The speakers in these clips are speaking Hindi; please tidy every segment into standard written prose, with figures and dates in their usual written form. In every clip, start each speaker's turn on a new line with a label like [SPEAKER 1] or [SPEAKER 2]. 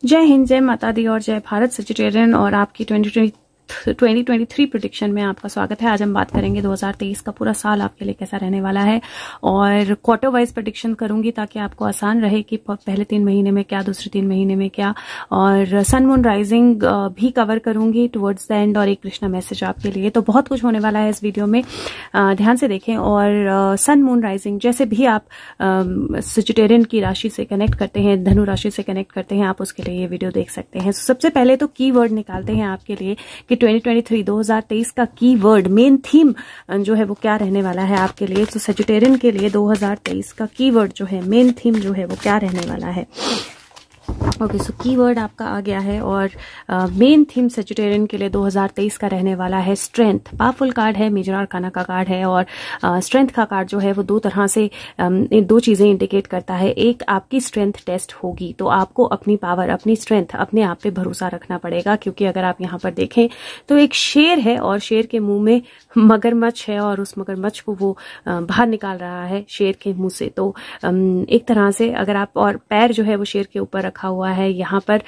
[SPEAKER 1] जय हिंद, जय माता दी और जय भारत। सजिटेरियन और आपकी 2023 प्रेडिक्शन में आपका स्वागत है। आज हम बात करेंगे 2023 का पूरा साल आपके लिए कैसा रहने वाला है और क्वार्टर वाइज प्रेडिक्शन करूंगी ताकि आपको आसान रहे कि पहले 3 महीने में क्या, दूसरे 3 महीने में क्या, और सन मून राइजिंग भी कवर करूंगी टुवर्ड्स द एंड और एक कृष्णा मैसेज आपके लिए। तो बहुत कुछ होने वाला है इस वीडियो में, ध्यान से देखें। और सन मून राइजिंग जैसे भी आप सजिटेरियन की राशि से कनेक्ट करते हैं, धनु राशि से कनेक्ट करते हैं, आप उसके लिए ये वीडियो देख सकते हैं। सबसे पहले तो की वर्ड निकालते हैं आपके लिए कि 2023 का की वर्ड, मेन थीम जो है वो क्या रहने वाला है आपके लिए। तो सजिटेरियन के लिए 2023 का की वर्ड जो है, मेन थीम जो है वो क्या रहने वाला है। ओके, सो कीवर्ड आपका आ गया है और मेन थीम सजिटेरियन के लिए 2023 का रहने वाला है स्ट्रेंथ। पावरफुल कार्ड है, मेजर आर्काना का कार्ड है और स्ट्रेंथ का कार्ड जो है वो दो तरह से दो चीजें इंडिकेट करता है। एक, आपकी स्ट्रेंथ टेस्ट होगी तो आपको अपनी पावर, अपनी स्ट्रेंथ, अपने आप पे भरोसा रखना पड़ेगा। क्योंकि अगर आप यहाँ पर देखें तो एक शेर है और शेर के मुंह में मगरमच्छ है और उस मगरमच्छ को वो बाहर निकाल रहा है शेर के मुंह से। तो एक तरह से अगर आप, और पैर जो है वो शेर के ऊपर रखा हुआ है, यहाँ पर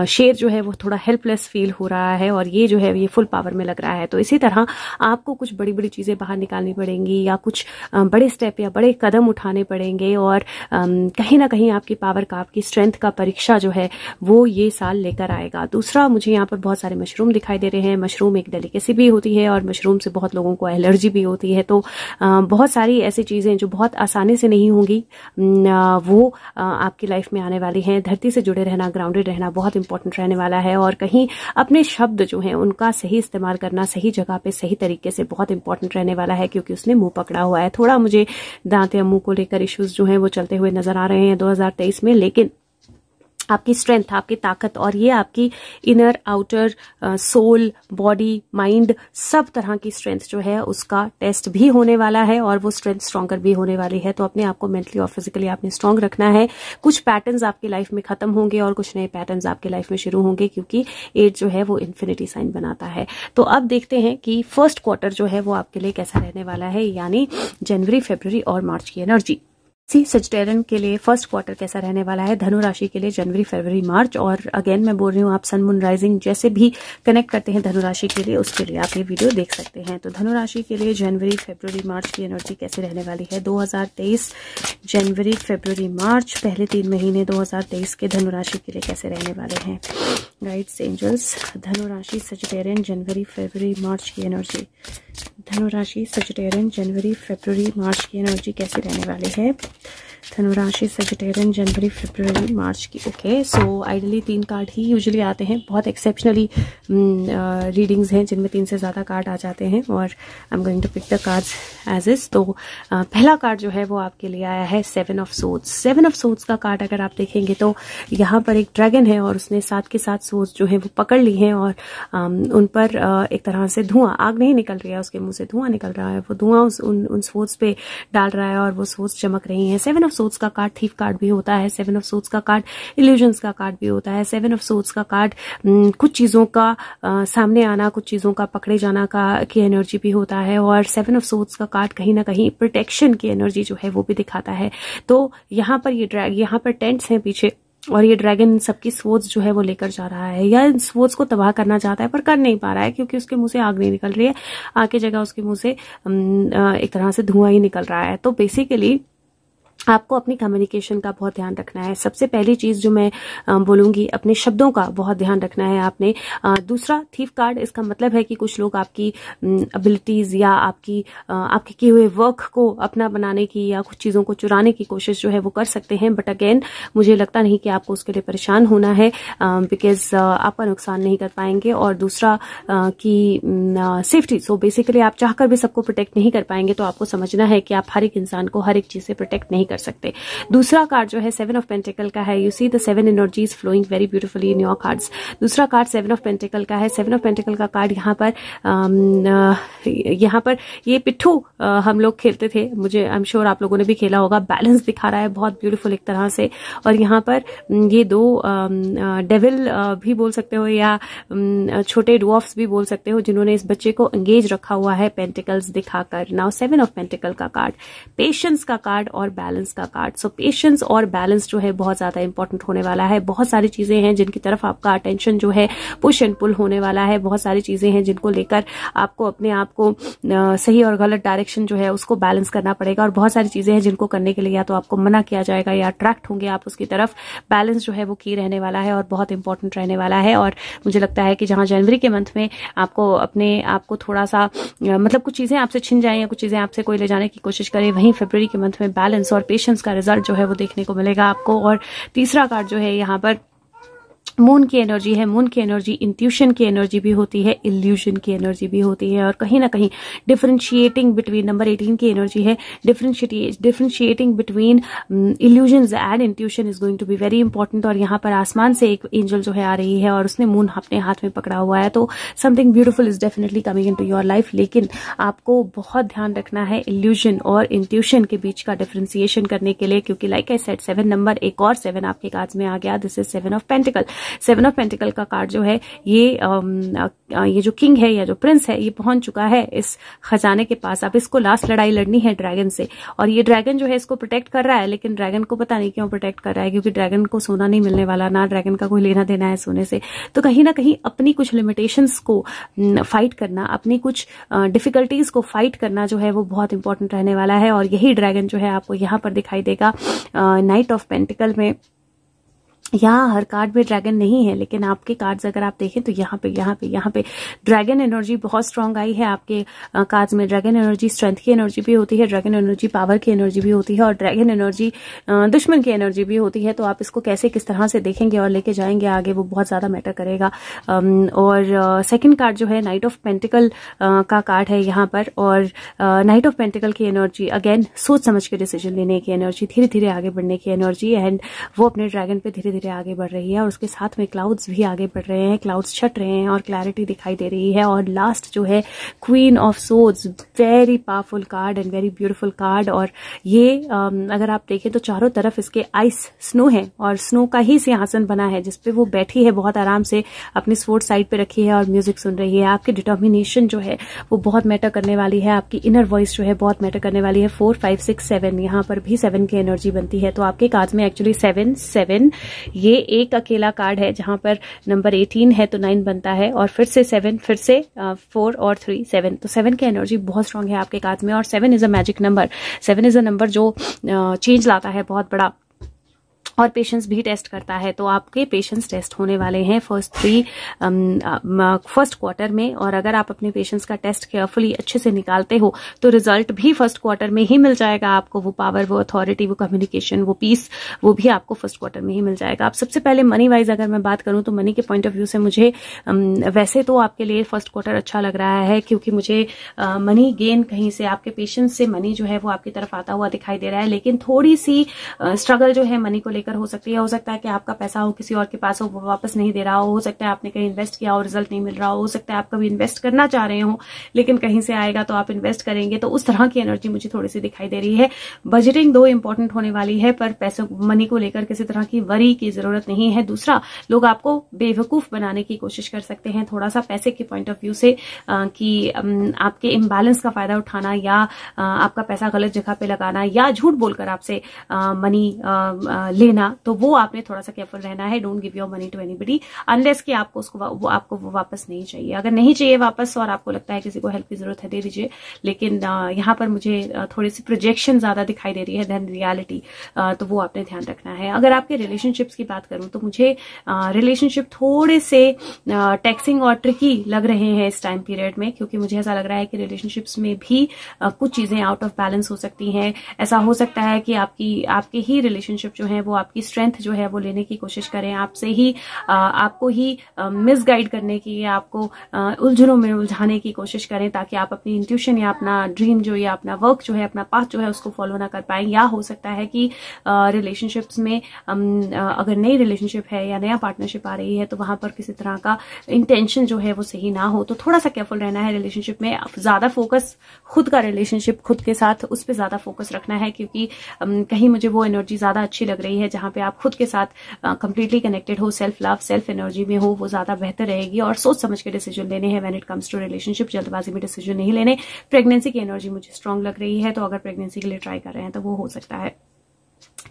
[SPEAKER 1] शेर जो है वो थोड़ा हेल्पलेस फील हो रहा है और ये जो है ये फुल पावर में लग रहा है। तो इसी तरह आपको कुछ बड़ी बड़ी चीजें बाहर निकालनी पड़ेंगी या कुछ बड़े स्टेप या बड़े कदम उठाने पड़ेंगे और कहीं ना कहीं आपकी पावर का, आपकी स्ट्रेंथ का परीक्षा जो है वो ये साल लेकर आएगा। दूसरा, मुझे यहाँ पर बहुत सारे मशरूम दिखाई दे रहे हैं। मशरूम एक डेलिकेसी भी होती है और मशरूम से बहुत लोगों को एलर्जी भी होती है। तो बहुत सारी ऐसी चीजें जो बहुत आसानी से नहीं होंगी वो आपकी लाइफ में आने वाली हैं। धरती से जुड़े रहना, ग्राउंडेड रहना बहुत इंपॉर्टेंट रहने वाला है और कहीं अपने शब्द जो हैं उनका सही इस्तेमाल करना, सही जगह पे सही तरीके से बहुत इंपॉर्टेंट रहने वाला है। क्योंकि उसने मुंह पकड़ा हुआ है। थोड़ा मुझे दांत या मुंह को लेकर इश्यूज जो हैं वो चलते हुए नजर आ रहे हैं 2023 में, लेकिन आपकी स्ट्रेंथ, आपकी ताकत और ये आपकी inner, outer, soul, body, mind, सब तरह की स्ट्रेंथ जो है उसका टेस्ट भी होने वाला है और वो स्ट्रेंथ स्ट्रॉन्गर भी होने वाली है। तो अपने आप को मेंटली और फिजिकली आपने स्ट्रांग रखना है। कुछ पैटर्न्स आपकी लाइफ में खत्म होंगे और कुछ नए पैटर्न्स आपकी लाइफ में शुरू होंगे क्योंकि 8 जो है वो इन्फिनिटी साइन बनाता है। तो अब देखते हैं कि फर्स्ट क्वार्टर जो है वो आपके लिए कैसा रहने वाला है, यानी जनवरी, फरवरी और मार्च की एनर्जी। सजिटेरियन के लिए फर्स्ट क्वार्टर कैसा रहने वाला है, धनु राशि के लिए जनवरी, फरवरी, मार्च। और अगेन मैं बोल रही हूँ, आप सन मून राइजिंग जैसे भी कनेक्ट करते हैं धनु राशि के लिए, उसके लिए आप ये वीडियो देख सकते हैं। तो धनु राशि के लिए जनवरी, फरवरी, मार्च की एनर्जी कैसे रहने वाली है 2023, जनवरी, फरवरी, मार्च, पहले 3 महीने 2023 के धनु राशि के लिए कैसे रहने वाले हैं। गाइड्स, एंजल्स, धनु राशि सजिटेरियन जनवरी, फरवरी, मार्च की एनर्जी। धनु राशि सजिटेरियन जनवरी, फरवरी, मार्च की एनर्जी कैसी रहने वाली है। धनु राशि सजिटेरियन जनवरी, फरवरी, मार्च की। ओके, सो आइडली 3 कार्ड ही यूजुअली आते हैं। बहुत एक्सेप्शनली रीडिंग्स हैं जिनमें 3 से ज्यादा कार्ड आ जाते हैं और I am going to pick the cards as is. तो पहला कार्ड जो है वो आपके लिए आया है 7 ऑफ सोर्ड्स। 7 ऑफ सोर्ड्स का कार्ड अगर आप देखेंगे तो यहाँ पर एक ड्रैगन है और उसने साथ के साथ सोर्ड्स जो है वो पकड़ ली हैं और उन पर एक तरह से धुआं, आग नहीं निकल रही है, उसके मुंह से धुआं निकल रहा है। वो धुआं उन सोर्ड्स पे डाल रहा है और वो सोर्ड्स चमक रही हैं। 7 ऑफ सोर्ड्स का कार्ड थीफ कार्ड भी होता है। 7 ऑफ सोर्ड्स का कार्ड इल्यूजन्स का कार्ड भी होता है। 7 ऑफ सोर्ड्स का कार्ड कुछ चीजों का सामने आना, कुछ चीजों का पकड़े जाना का की एनर्जी भी होता है। और 7 ऑफ सोर्ड्स का कार्ड कहीं ना कहीं प्रोटेक्शन की एनर्जी जो है वो भी दिखाता है। तो यहाँ पर यहाँ पर टेंट्स हैं पीछे और ये ड्रैगन सबकी स्वॉर्ड्स जो है वो लेकर जा रहा है या इन स्वॉर्ड्स को तबाह करना चाहता है पर कर नहीं पा रहा है क्योंकि उसके मुंह से आग नहीं निकल रही है। आग की जगह उसके मुंह से एक तरह से धुआं ही निकल रहा है। तो बेसिकली आपको अपनी कम्युनिकेशन का बहुत ध्यान रखना है। सबसे पहली चीज जो मैं बोलूंगी, अपने शब्दों का बहुत ध्यान रखना है आपने। दूसरा, थीफ कार्ड, इसका मतलब है कि कुछ लोग आपकी एबिलिटीज या आपके किए हुए वर्क को अपना बनाने की या कुछ चीजों को चुराने की कोशिश जो है वो कर सकते हैं। बट अगेन मुझे लगता नहीं कि आपको उसके लिए परेशान होना है बिकॉज आपका नुकसान नहीं कर पाएंगे। और दूसरा कि सेफ्टी, सो बेसिकली आप चाहकर भी सबको प्रोटेक्ट नहीं कर पाएंगे। तो आपको समझना है कि आप हर एक इंसान को हर एक चीज से प्रोटेक्ट नहीं कर सकते। दूसरा कार्ड जो है 7 ऑफ पेंटिकल का है। You see the 7 energies flowing very beautifully in your cards. दूसरा कार्ड 7 ऑफ पेंटिकल का है। 7 ऑफ पेंटिकल का कार्ड यहाँ पर ये पिट्ठू हम लोग खेलते थे, मुझे आई एम श्योर आप लोगों ने भी खेला होगा। बैलेंस दिखा रहा है बहुत ब्यूटीफुल एक तरह से। और यहाँ पर ये 2 डेविल भी बोल सकते हो या छोटे डवार्फ्स भी बोल सकते हो जिन्होंने इस बच्चे को एंगेज रखा हुआ है पेंटिकल्स दिखाकर। नाउ 7 ऑफ पेंटिकल का कार्ड पेशेंस का कार्ड और बैलेंस बैलेंस का कार्ड। सो पेशेंस और बैलेंस जो है बहुत ज्यादा इंपॉर्टेंट होने वाला है। बहुत सारी चीजें हैं जिनकी तरफ आपका अटेंशन जो है पुश एंड पुल होने वाला है। बहुत सारी चीजें हैं जिनको लेकर आपको अपने आप को सही और गलत डायरेक्शन जो है उसको बैलेंस करना पड़ेगा, और बहुत सारी चीजें हैं जिनको करने के लिए या तो आपको मना किया जाएगा या अट्रैक्ट होंगे आप उसकी तरफ। बैलेंस जो है वो की रहने वाला है और बहुत इंपॉर्टेंट रहने वाला है। और मुझे लगता है कि जहां जनवरी के मंथ में आपको अपने आप को थोड़ा सा मतलब कुछ चीजें आपसे छिन जाए या कुछ चीजें आपसे कोई ले जाने की कोशिश करे, वहीं फरवरी के मंथ में बैलेंस और पेशेंस का रिजल्ट जो है वो देखने को मिलेगा आपको। और तीसरा कार्ड जो है यहाँ पर मून की एनर्जी है। मून की एनर्जी इंट्यूशन की एनर्जी भी होती है, इल्यूजन की एनर्जी भी होती है, और कहीं ना कहीं डिफरेंशिएटिंग बिटवीन, नंबर 18 की एनर्जी है, differentiating between illusions and intuition is going to be very important. और यहाँ पर आसमान से एक एंजल जो है आ रही है और उसने मून अपने हाथ में पकड़ा हुआ है, तो something beautiful is definitely coming into your life. लेकिन आपको बहुत ध्यान रखना है इल्यूजन और इंट्यूशन के बीच का डिफरेंशिएशन करने के लिए, क्योंकि लाइक आई सेड 7 नंबर, एक और 7 आपके कार्ड्स में आ गया। This is 7 of pentacle. 7 of pentacles का कार्ड जो है ये जो किंग है या जो प्रिंस है, ये पहुंच चुका है इस खजाने के पास। अब इसको लास्ट लड़ाई लड़नी है ड्रैगन से, और ये ड्रैगन जो है इसको प्रोटेक्ट कर रहा है, लेकिन ड्रैगन को पता नहीं क्यों प्रोटेक्ट कर रहा है, क्योंकि ड्रैगन को सोना नहीं मिलने वाला, ना ड्रैगन का कोई लेना देना है सोने से। तो कहीं ना कहीं अपनी कुछ लिमिटेशंस को फाइट करना, अपनी कुछ डिफिकल्टीज को फाइट करना जो है वो बहुत इंपॉर्टेंट रहने वाला है। और यही ड्रैगन जो है आपको यहाँ पर दिखाई देगा नाइट ऑफ पेंटिकल में। यहाँ हर कार्ड में ड्रैगन नहीं है, लेकिन आपके कार्ड्स अगर आप देखें तो यहाँ पे ड्रैगन एनर्जी बहुत स्ट्रांग आई है आपके कार्ड्स में। ड्रैगन एनर्जी स्ट्रेंथ की एनर्जी भी होती है, ड्रैगन एनर्जी पावर की एनर्जी भी होती है, और ड्रैगन एनर्जी दुश्मन की एनर्जी भी होती है। तो आप इसको कैसे किस तरह से देखेंगे और लेके जाएंगे आगे, वो बहुत ज्यादा मैटर करेगा। और सेकेंड कार्ड जो है नाइट ऑफ पेंटिकल का कार्ड है यहाँ पर, और नाइट ऑफ पेंटिकल की एनर्जी अगेन सोच समझ के डिसीजन लेने की एनर्जी, धीरे धीरे आगे बढ़ने की एनर्जी, एंड वो अपने ड्रैगन पे धीरे आगे बढ़ रही है। और उसके साथ में क्लाउड्स भी आगे बढ़ रहे हैं, क्लाउड्स छट रहे हैं और क्लैरिटी दिखाई दे रही है। और लास्ट जो है queen of swords, very powerful card and very beautiful card. और ये अगर आप देखें तो चारों तरफ इसके आइस स्नो है, और स्नो का ही सिंहासन बना है जिसपे वो बैठी है बहुत आराम से, अपनी स्वॉर्ड साइड पे रखी है और म्यूजिक सुन रही है। आपकी डिटर्मिनेशन जो है वो बहुत मैटर करने वाली है, आपकी इनर वॉइस जो है बहुत मैटर करने वाली है। 4, 5, 6, 7 यहाँ पर भी 7 की एनर्जी बनती है। तो आपके कार्ड्स में एक्चुअली 7, 7 ये एक अकेला कार्ड है, जहां पर नंबर 18 है तो 9 बनता है, और फिर से 7, फिर से 4 और 3, 7। तो 7 की एनर्जी बहुत स्ट्रांग है आपके कार्ड में। और 7 is a magic number, 7 is a number जो चेंज लाता है बहुत बड़ा, और पेशेंस भी टेस्ट करता है। तो आपके पेशेंस टेस्ट होने वाले हैं फर्स्ट क्वार्टर में, और अगर आप अपने पेशेंस का टेस्ट केयरफुली अच्छे से निकालते हो तो रिजल्ट भी फर्स्ट क्वार्टर में ही मिल जाएगा आपको। वो पावर, वो अथॉरिटी, वो कम्युनिकेशन, वो पीस, वो भी आपको फर्स्ट क्वार्टर में ही मिल जाएगा। आप सबसे पहले मनी वाइज अगर मैं बात करूं तो मनी के पॉइंट ऑफ व्यू से मुझे वैसे तो आपके लिए फर्स्ट क्वार्टर अच्छा लग रहा है, क्योंकि मुझे मनी गेन कहीं से आपके पेशेंस से मनी जो है वो आपकी तरफ आता हुआ दिखाई दे रहा है। लेकिन थोड़ी सी स्ट्रगल जो है मनी को हो सकती है। हो सकता है कि आपका पैसा हो किसी और के पास हो, वो वापस नहीं दे रहा हो सकता है आपने कहीं इन्वेस्ट किया हो, रिजल्ट नहीं मिल रहा हो सकता है आप कभी इन्वेस्ट करना चाह रहे हो लेकिन कहीं से आएगा तो आप इन्वेस्ट करेंगे। तो उस तरह की एनर्जी मुझे थोड़ी सी दिखाई दे रही है। बजटिंग दो इंपॉर्टेंट होने वाली है, पर पैसे मनी को लेकर किसी तरह की वरी की जरूरत नहीं है। दूसरा, लोग आपको बेवकूफ बनाने की कोशिश कर सकते हैं थोड़ा सा पैसे के पॉइंट ऑफ व्यू से, कि आपके इम्बैलेंस का फायदा उठाना या आपका पैसा गलत जगह पे लगाना या झूठ बोलकर आपसे मनी लेना, तो वो आपने थोड़ा सा केयरफुल रहना है। Don't give your money to anybody unless कि आपको आपको वो वापस नहीं चाहिए। अगर नहीं चाहिए वापस और आपको लगता है किसी को हेल्प की जरूरत है, दे दीजिए। लेकिन यहाँ पर मुझे थोड़ी सी प्रोजेक्शन ज्यादा दिखाई दे रही है देन रियलिटी, तो वो आपने ध्यान रखना है। अगर आपके रिलेशनशिप्स की बात करूं तो मुझे रिलेशनशिप थोड़े से टैक्सिंग और ट्रिकी लग रहे हैं इस टाइम पीरियड में, क्योंकि मुझे ऐसा लग रहा है कि रिलेशनशिप्स में भी कुछ चीजें आउट ऑफ बैलेंस हो सकती हैं। ऐसा हो सकता है कि आपके ही रिलेशनशिप जो है वो आपकी स्ट्रेंथ जो है वो लेने की कोशिश करें, आपसे ही आपको ही मिसगाइड करने की या आपको उलझनों में उलझाने की कोशिश करें, ताकि आप अपनी इंट्यूशन या अपना ड्रीम जो या अपना वर्क जो है, अपना पाथ जो है उसको फॉलो ना कर पाए। या हो सकता है कि रिलेशनशिप्स में अगर नई रिलेशनशिप है या नया पार्टनरशिप आ रही है तो वहां पर किसी तरह का इंटेंशन जो है वो सही ना हो, तो थोड़ा सा केयरफुल रहना है रिलेशनशिप में। ज्यादा फोकस खुद का रिलेशनशिप खुद के साथ उस पर ज्यादा फोकस रखना है, क्योंकि कहीं मुझे वो एनर्जी ज्यादा अच्छी लग रही है जहां पे आप खुद के साथ कंप्लीटली कनेक्टेड हो, सेल्फ लव सेल्फ एनर्जी में हो, वो ज्यादा बेहतर रहेगी। और सोच समझ के डिसीजन लेने हैं when it comes to relationship, जल्दबाजी में डिसीजन नहीं लेने। प्रेगनेंसी की एनर्जी मुझे स्ट्रांग लग रही है, तो अगर प्रेगनेंसी के लिए ट्राई कर रहे हैं तो वो हो सकता है।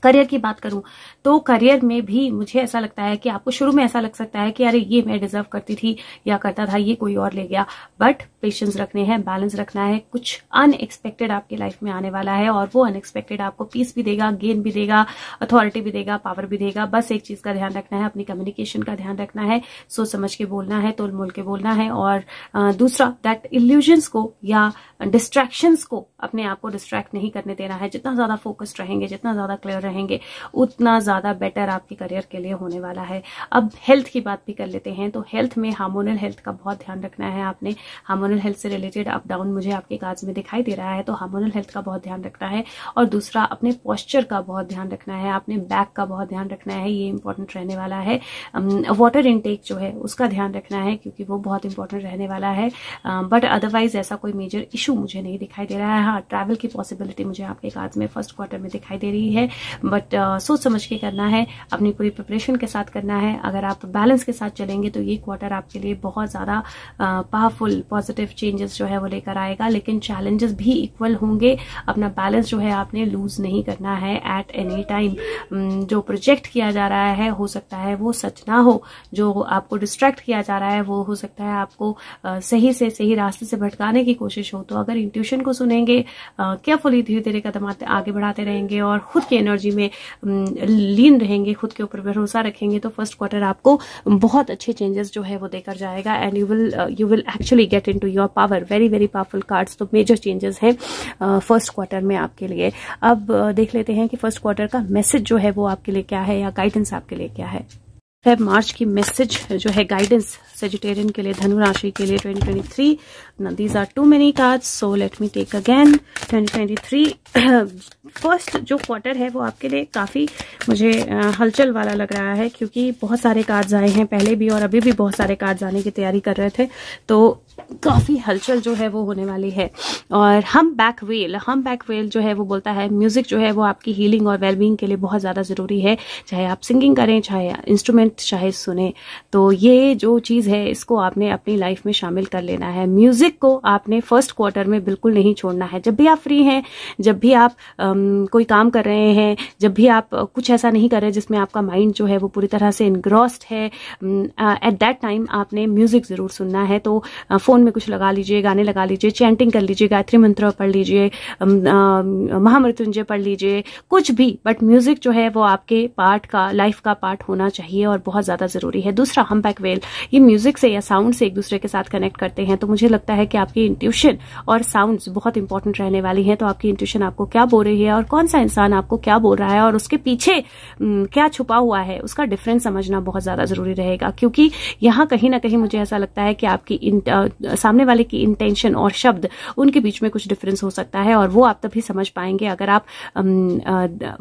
[SPEAKER 1] करियर की बात करूं तो करियर में भी मुझे ऐसा लगता है कि आपको शुरू में ऐसा लग सकता है कि अरे ये मैं डिजर्व करती थी या करता था, ये कोई और ले गया, बट पेशेंस रखने हैं, बैलेंस रखना है। कुछ अनएक्सपेक्टेड आपकी लाइफ में आने वाला है और वो अनएक्सपेक्टेड आपको पीस भी देगा, गेन भी देगा, अथॉरिटी भी देगा, पावर भी देगा। बस एक चीज का ध्यान रखना है, अपनी कम्युनिकेशन का ध्यान रखना है, सोच समझ के बोलना है, तोल मोल के बोलना है। और दूसरा, दैट इल्यूजन्स को या डिस्ट्रैक्शंस को अपने आप को डिस्ट्रैक्ट नहीं करने देना है। जितना ज्यादा फोकस्ड रहेंगे, जितना ज्यादा क्लियर रहेंगे, उतना ज्यादा बेटर आपके करियर के लिए होने वाला है। अब हेल्थ की बात भी कर लेते हैं। तो हेल्थ में हार्मोनल हेल्थ का बहुत ध्यान रखना है आपने। हार्मोनल हेल्थ से रिलेटेड अप डाउन मुझे आपके कार्ड्स में दिखाई दे रहा है, तो हार्मोनल हेल्थ का बहुत ध्यान रखना है। और दूसरा, अपने पोस्चर का बहुत ध्यान रखना है, अपने बैक का बहुत ध्यान रखना है, ये इंपॉर्टेंट रहने वाला है। वाटर इनटेक जो है उसका ध्यान रखना है, क्योंकि वो बहुत इंपॉर्टेंट रहने वाला है। बट अदरवाइज ऐसा कोई मेजर इशू मुझे नहीं दिखाई दे रहा है। हाँ, ट्रैवल की पॉसिबिलिटी मुझे आपके कार्ड्स में फर्स्ट क्वार्टर में दिखाई दे रही है, बट सोच समझ के करना है, अपनी पूरी प्रिपरेशन के साथ करना है। अगर आप बैलेंस के साथ चलेंगे तो ये क्वार्टर आपके लिए बहुत ज्यादा पावरफुल पॉजिटिव चेंजेस जो है वो लेकर आएगा। लेकिन चैलेंजेस भी इक्वल होंगे। अपना बैलेंस जो है आपने लूज नहीं करना है एट एनी टाइम। जो प्रोजेक्ट किया जा रहा है हो सकता है वो सच ना हो, जो आपको डिस्ट्रैक्ट किया जा रहा है वो हो सकता है आपको सही से सही रास्ते से भटकाने की कोशिश हो। तो अगर इंट्यूशन को सुनेंगे, केयरफुली धीरे धीरे कदम आगे बढ़ाते रहेंगे और खुद की एनर्जी में लीन रहेंगे, खुद के ऊपर भरोसा रखेंगे, तो फर्स्ट क्वार्टर आपको बहुत अच्छे चेंजेस जो है वो देकर जाएगा। And you will actually get into your power. Very very powerful cards, तो मेजर चेंजेस हैं फर्स्ट क्वार्टर में आपके लिए। अब देख लेते हैं कि फर्स्ट क्वार्टर का मैसेज जो है वो आपके लिए क्या है, या गाइडेंस आपके लिए क्या है। फेब मार्च की मैसेज जो है, गाइडेंस सेजिटेरियन के लिए, धनु राशि के लिए 2023। These are too many cards, so let me take again 2023। First जो क्वार्टर है वो आपके लिए काफी मुझे हलचल वाला लग रहा है, क्योंकि बहुत सारे कार्ड्स आए हैं पहले भी और अभी भी बहुत सारे कार्ड्स आने की तैयारी कर रहे थे, तो काफी हलचल जो है वो होने वाली है। और हम बैक वेल जो है वो बोलता है म्यूजिक जो है वो आपकी हीलिंग और वेलबींग के लिए बहुत ज्यादा जरूरी है। चाहे आप सिंगिंग करें, चाहे इंस्ट्रूमेंट चाहे सुने, तो ये जो चीज है इसको आपने अपनी लाइफ में शामिल कर लेना है। म्यूजिक को आपने फर्स्ट क्वार्टर में बिल्कुल नहीं छोड़ना है। जब भी आप फ्री हैं, जब भी आप कोई काम कर रहे हैं, जब भी आप कुछ ऐसा नहीं कर रहे जिसमें आपका माइंड जो है वो पूरी तरह से इनग्रॉस्ड है, एट दैट टाइम आपने म्यूजिक जरूर सुनना है। तो फोन में कुछ लगा लीजिए, गाने लगा लीजिए, चैंटिंग कर लीजिए, गायत्री मंत्र पढ़ लीजिए, महामृत्युंजय पढ़ लीजिए, कुछ भी, बट म्यूजिक जो है वो आपके पार्ट का, लाइफ का पार्ट होना चाहिए और बहुत ज्यादा जरूरी है। दूसरा, हम्पैक वेल, ये म्यूजिक से या साउंड से एक दूसरे के साथ कनेक्ट करते हैं, तो मुझे लगता है कि आपकी इंट्यूशन और साउंड्स बहुत इंपॉर्टेंट रहने वाली है। तो आपकी इंट्यूशन आपको क्या बोल रही है और कौन सा इंसान आपको क्या बोल रहा है और उसके पीछे क्या छुपा हुआ है, उसका डिफरेंस समझना बहुत ज्यादा जरूरी रहेगा। क्योंकि यहाँ कहीं ना कहीं मुझे ऐसा लगता है कि आपकी सामने वाले की इंटेंशन और शब्द, उनके बीच में कुछ डिफरेंस हो सकता है, और वो आप तभी समझ पाएंगे अगर आप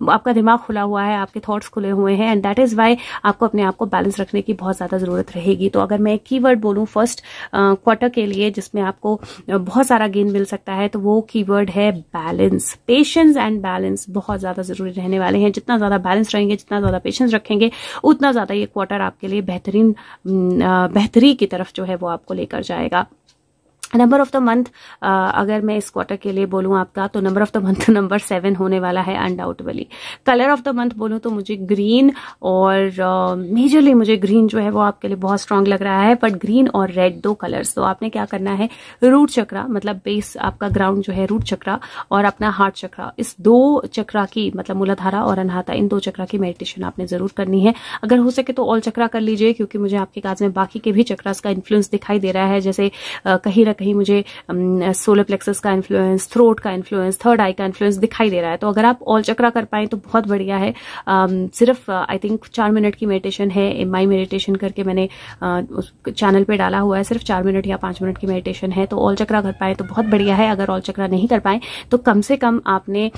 [SPEAKER 1] आपका दिमाग खुला हुआ है, आपके थॉट्स खुले हुए हैं। एंड दैट इज वाई आपको अपने आप को बैलेंस रखने की बहुत ज्यादा जरूरत रहेगी। तो अगर मैं एक कीवर्ड बोलूं फर्स्ट क्वार्टर के लिए जिसमें आपको बहुत सारा गेन मिल सकता है, तो वो कीवर्ड है बैलेंस। पेशेंस एंड बैलेंस बहुत ज्यादा जरूरी रहने वाले हैं। जितना ज्यादा बैलेंस रहेंगे, जितना ज्यादा पेशेंस रखेंगे, उतना ज्यादा ये क्वार्टर आपके लिए बेहतरी की तरफ जो है वो आपको लेकर जाएगा। नंबर ऑफ द मंथ, अगर मैं इस क्वार्टर के लिए बोलूं आपका, तो number of the month number 7 होने वाला है undoubtedly. Colour of the month बोलूं तो मुझे ग्रीन, और मेजरली मुझे ग्रीन जो है वो आपके लिए बहुत स्ट्रांग लग रहा है। बट ग्रीन और रेड, दो कलर्स, तो आपने क्या करना है, रूट चक्रा, मतलब बेस आपका ग्राउंड जो है रूट चक्रा, और अपना हार्ट चक्रा, इस दो चक्रा की, मतलब मूलाधारा और अनाहता, इन दो चक्रा की मेडिटेशन आपने जरूर करनी है। अगर हो सके तो ऑल चक्रा कर लीजिए, क्योंकि मुझे आपके काज में बाकी के भी चक्रास का इन्फ्लुएंस दिखाई दे रहा है। जैसे कहीं ना कहीं मुझे सोलर प्लेक्सस का इन्फ्लुएंस, थ्रोट का इन्फ्लुएंस, थर्ड आई का इन्फ्लुएंस दिखाई दे रहा है। तो अगर आप ऑल चक्रा कर पाए तो बहुत बढ़िया है। सिर्फ आई थिंक 4 मिनट की मेडिटेशन है, माई मेडिटेशन करके मैंने उस चैनल पे डाला हुआ है। सिर्फ 4 मिनट या 5 मिनट की मेडिटेशन है, तो ऑल चक्रा कर पाए तो बहुत बढ़िया है। अगर ऑल चक्रा नहीं कर पाए तो कम से कम आपने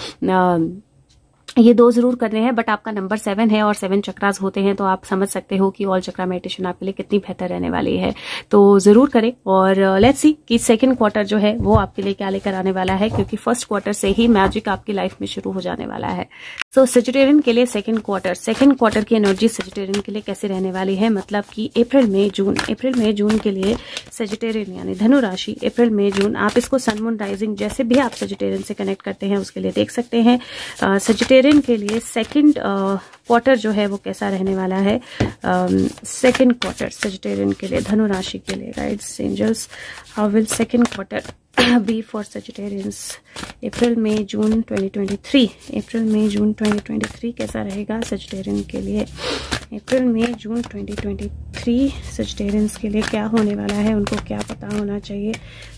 [SPEAKER 1] ये दो जरूर करने हैं। बट आपका नंबर 7 है और 7 चक्रास होते हैं, तो आप समझ सकते हो कि ऑल चक्रा मेडिटेशन आपके लिए कितनी बेहतर रहने वाली है। तो जरूर करें, और लेट्स सी कि सेकंड क्वार्टर जो है वो आपके लिए क्या लेकर आने वाला है, क्योंकि फर्स्ट क्वार्टर से ही मैजिक आपकी लाइफ में शुरू हो जाने वाला है। सो सेजिटेरियन के लिए सेकंड क्वार्टर की एनर्जी सेजिटेरियन के लिए कैसे रहने वाली है, मतलब कि अप्रैल मई जून के लिए सेजिटेरियन यानी धनु राशि, अप्रैल मई जून, आप इसको सन मून राइजिंग जैसे भी आप सेजिटेरियन से कनेक्ट करते हैं उसके लिए देख सकते हैं। सेजिटेरियन सजिटेरियन के लिए सेकंड क्वार्टर जो है वो कैसा रहने वाला है। सेकंड क्वार्टर सजिटेरियन के लिए, धनु राशि के लिए, guides angels, how will second quarter be for Sagittarians. अप्रैल मई जून 2023, अप्रैल मई जून 2023 कैसा रहेगा सजिटेरियन के लिए। अप्रैल मई जून 2023 सजिटेरियंस के लिए क्या होने वाला है, उनको क्या पता होना चाहिए।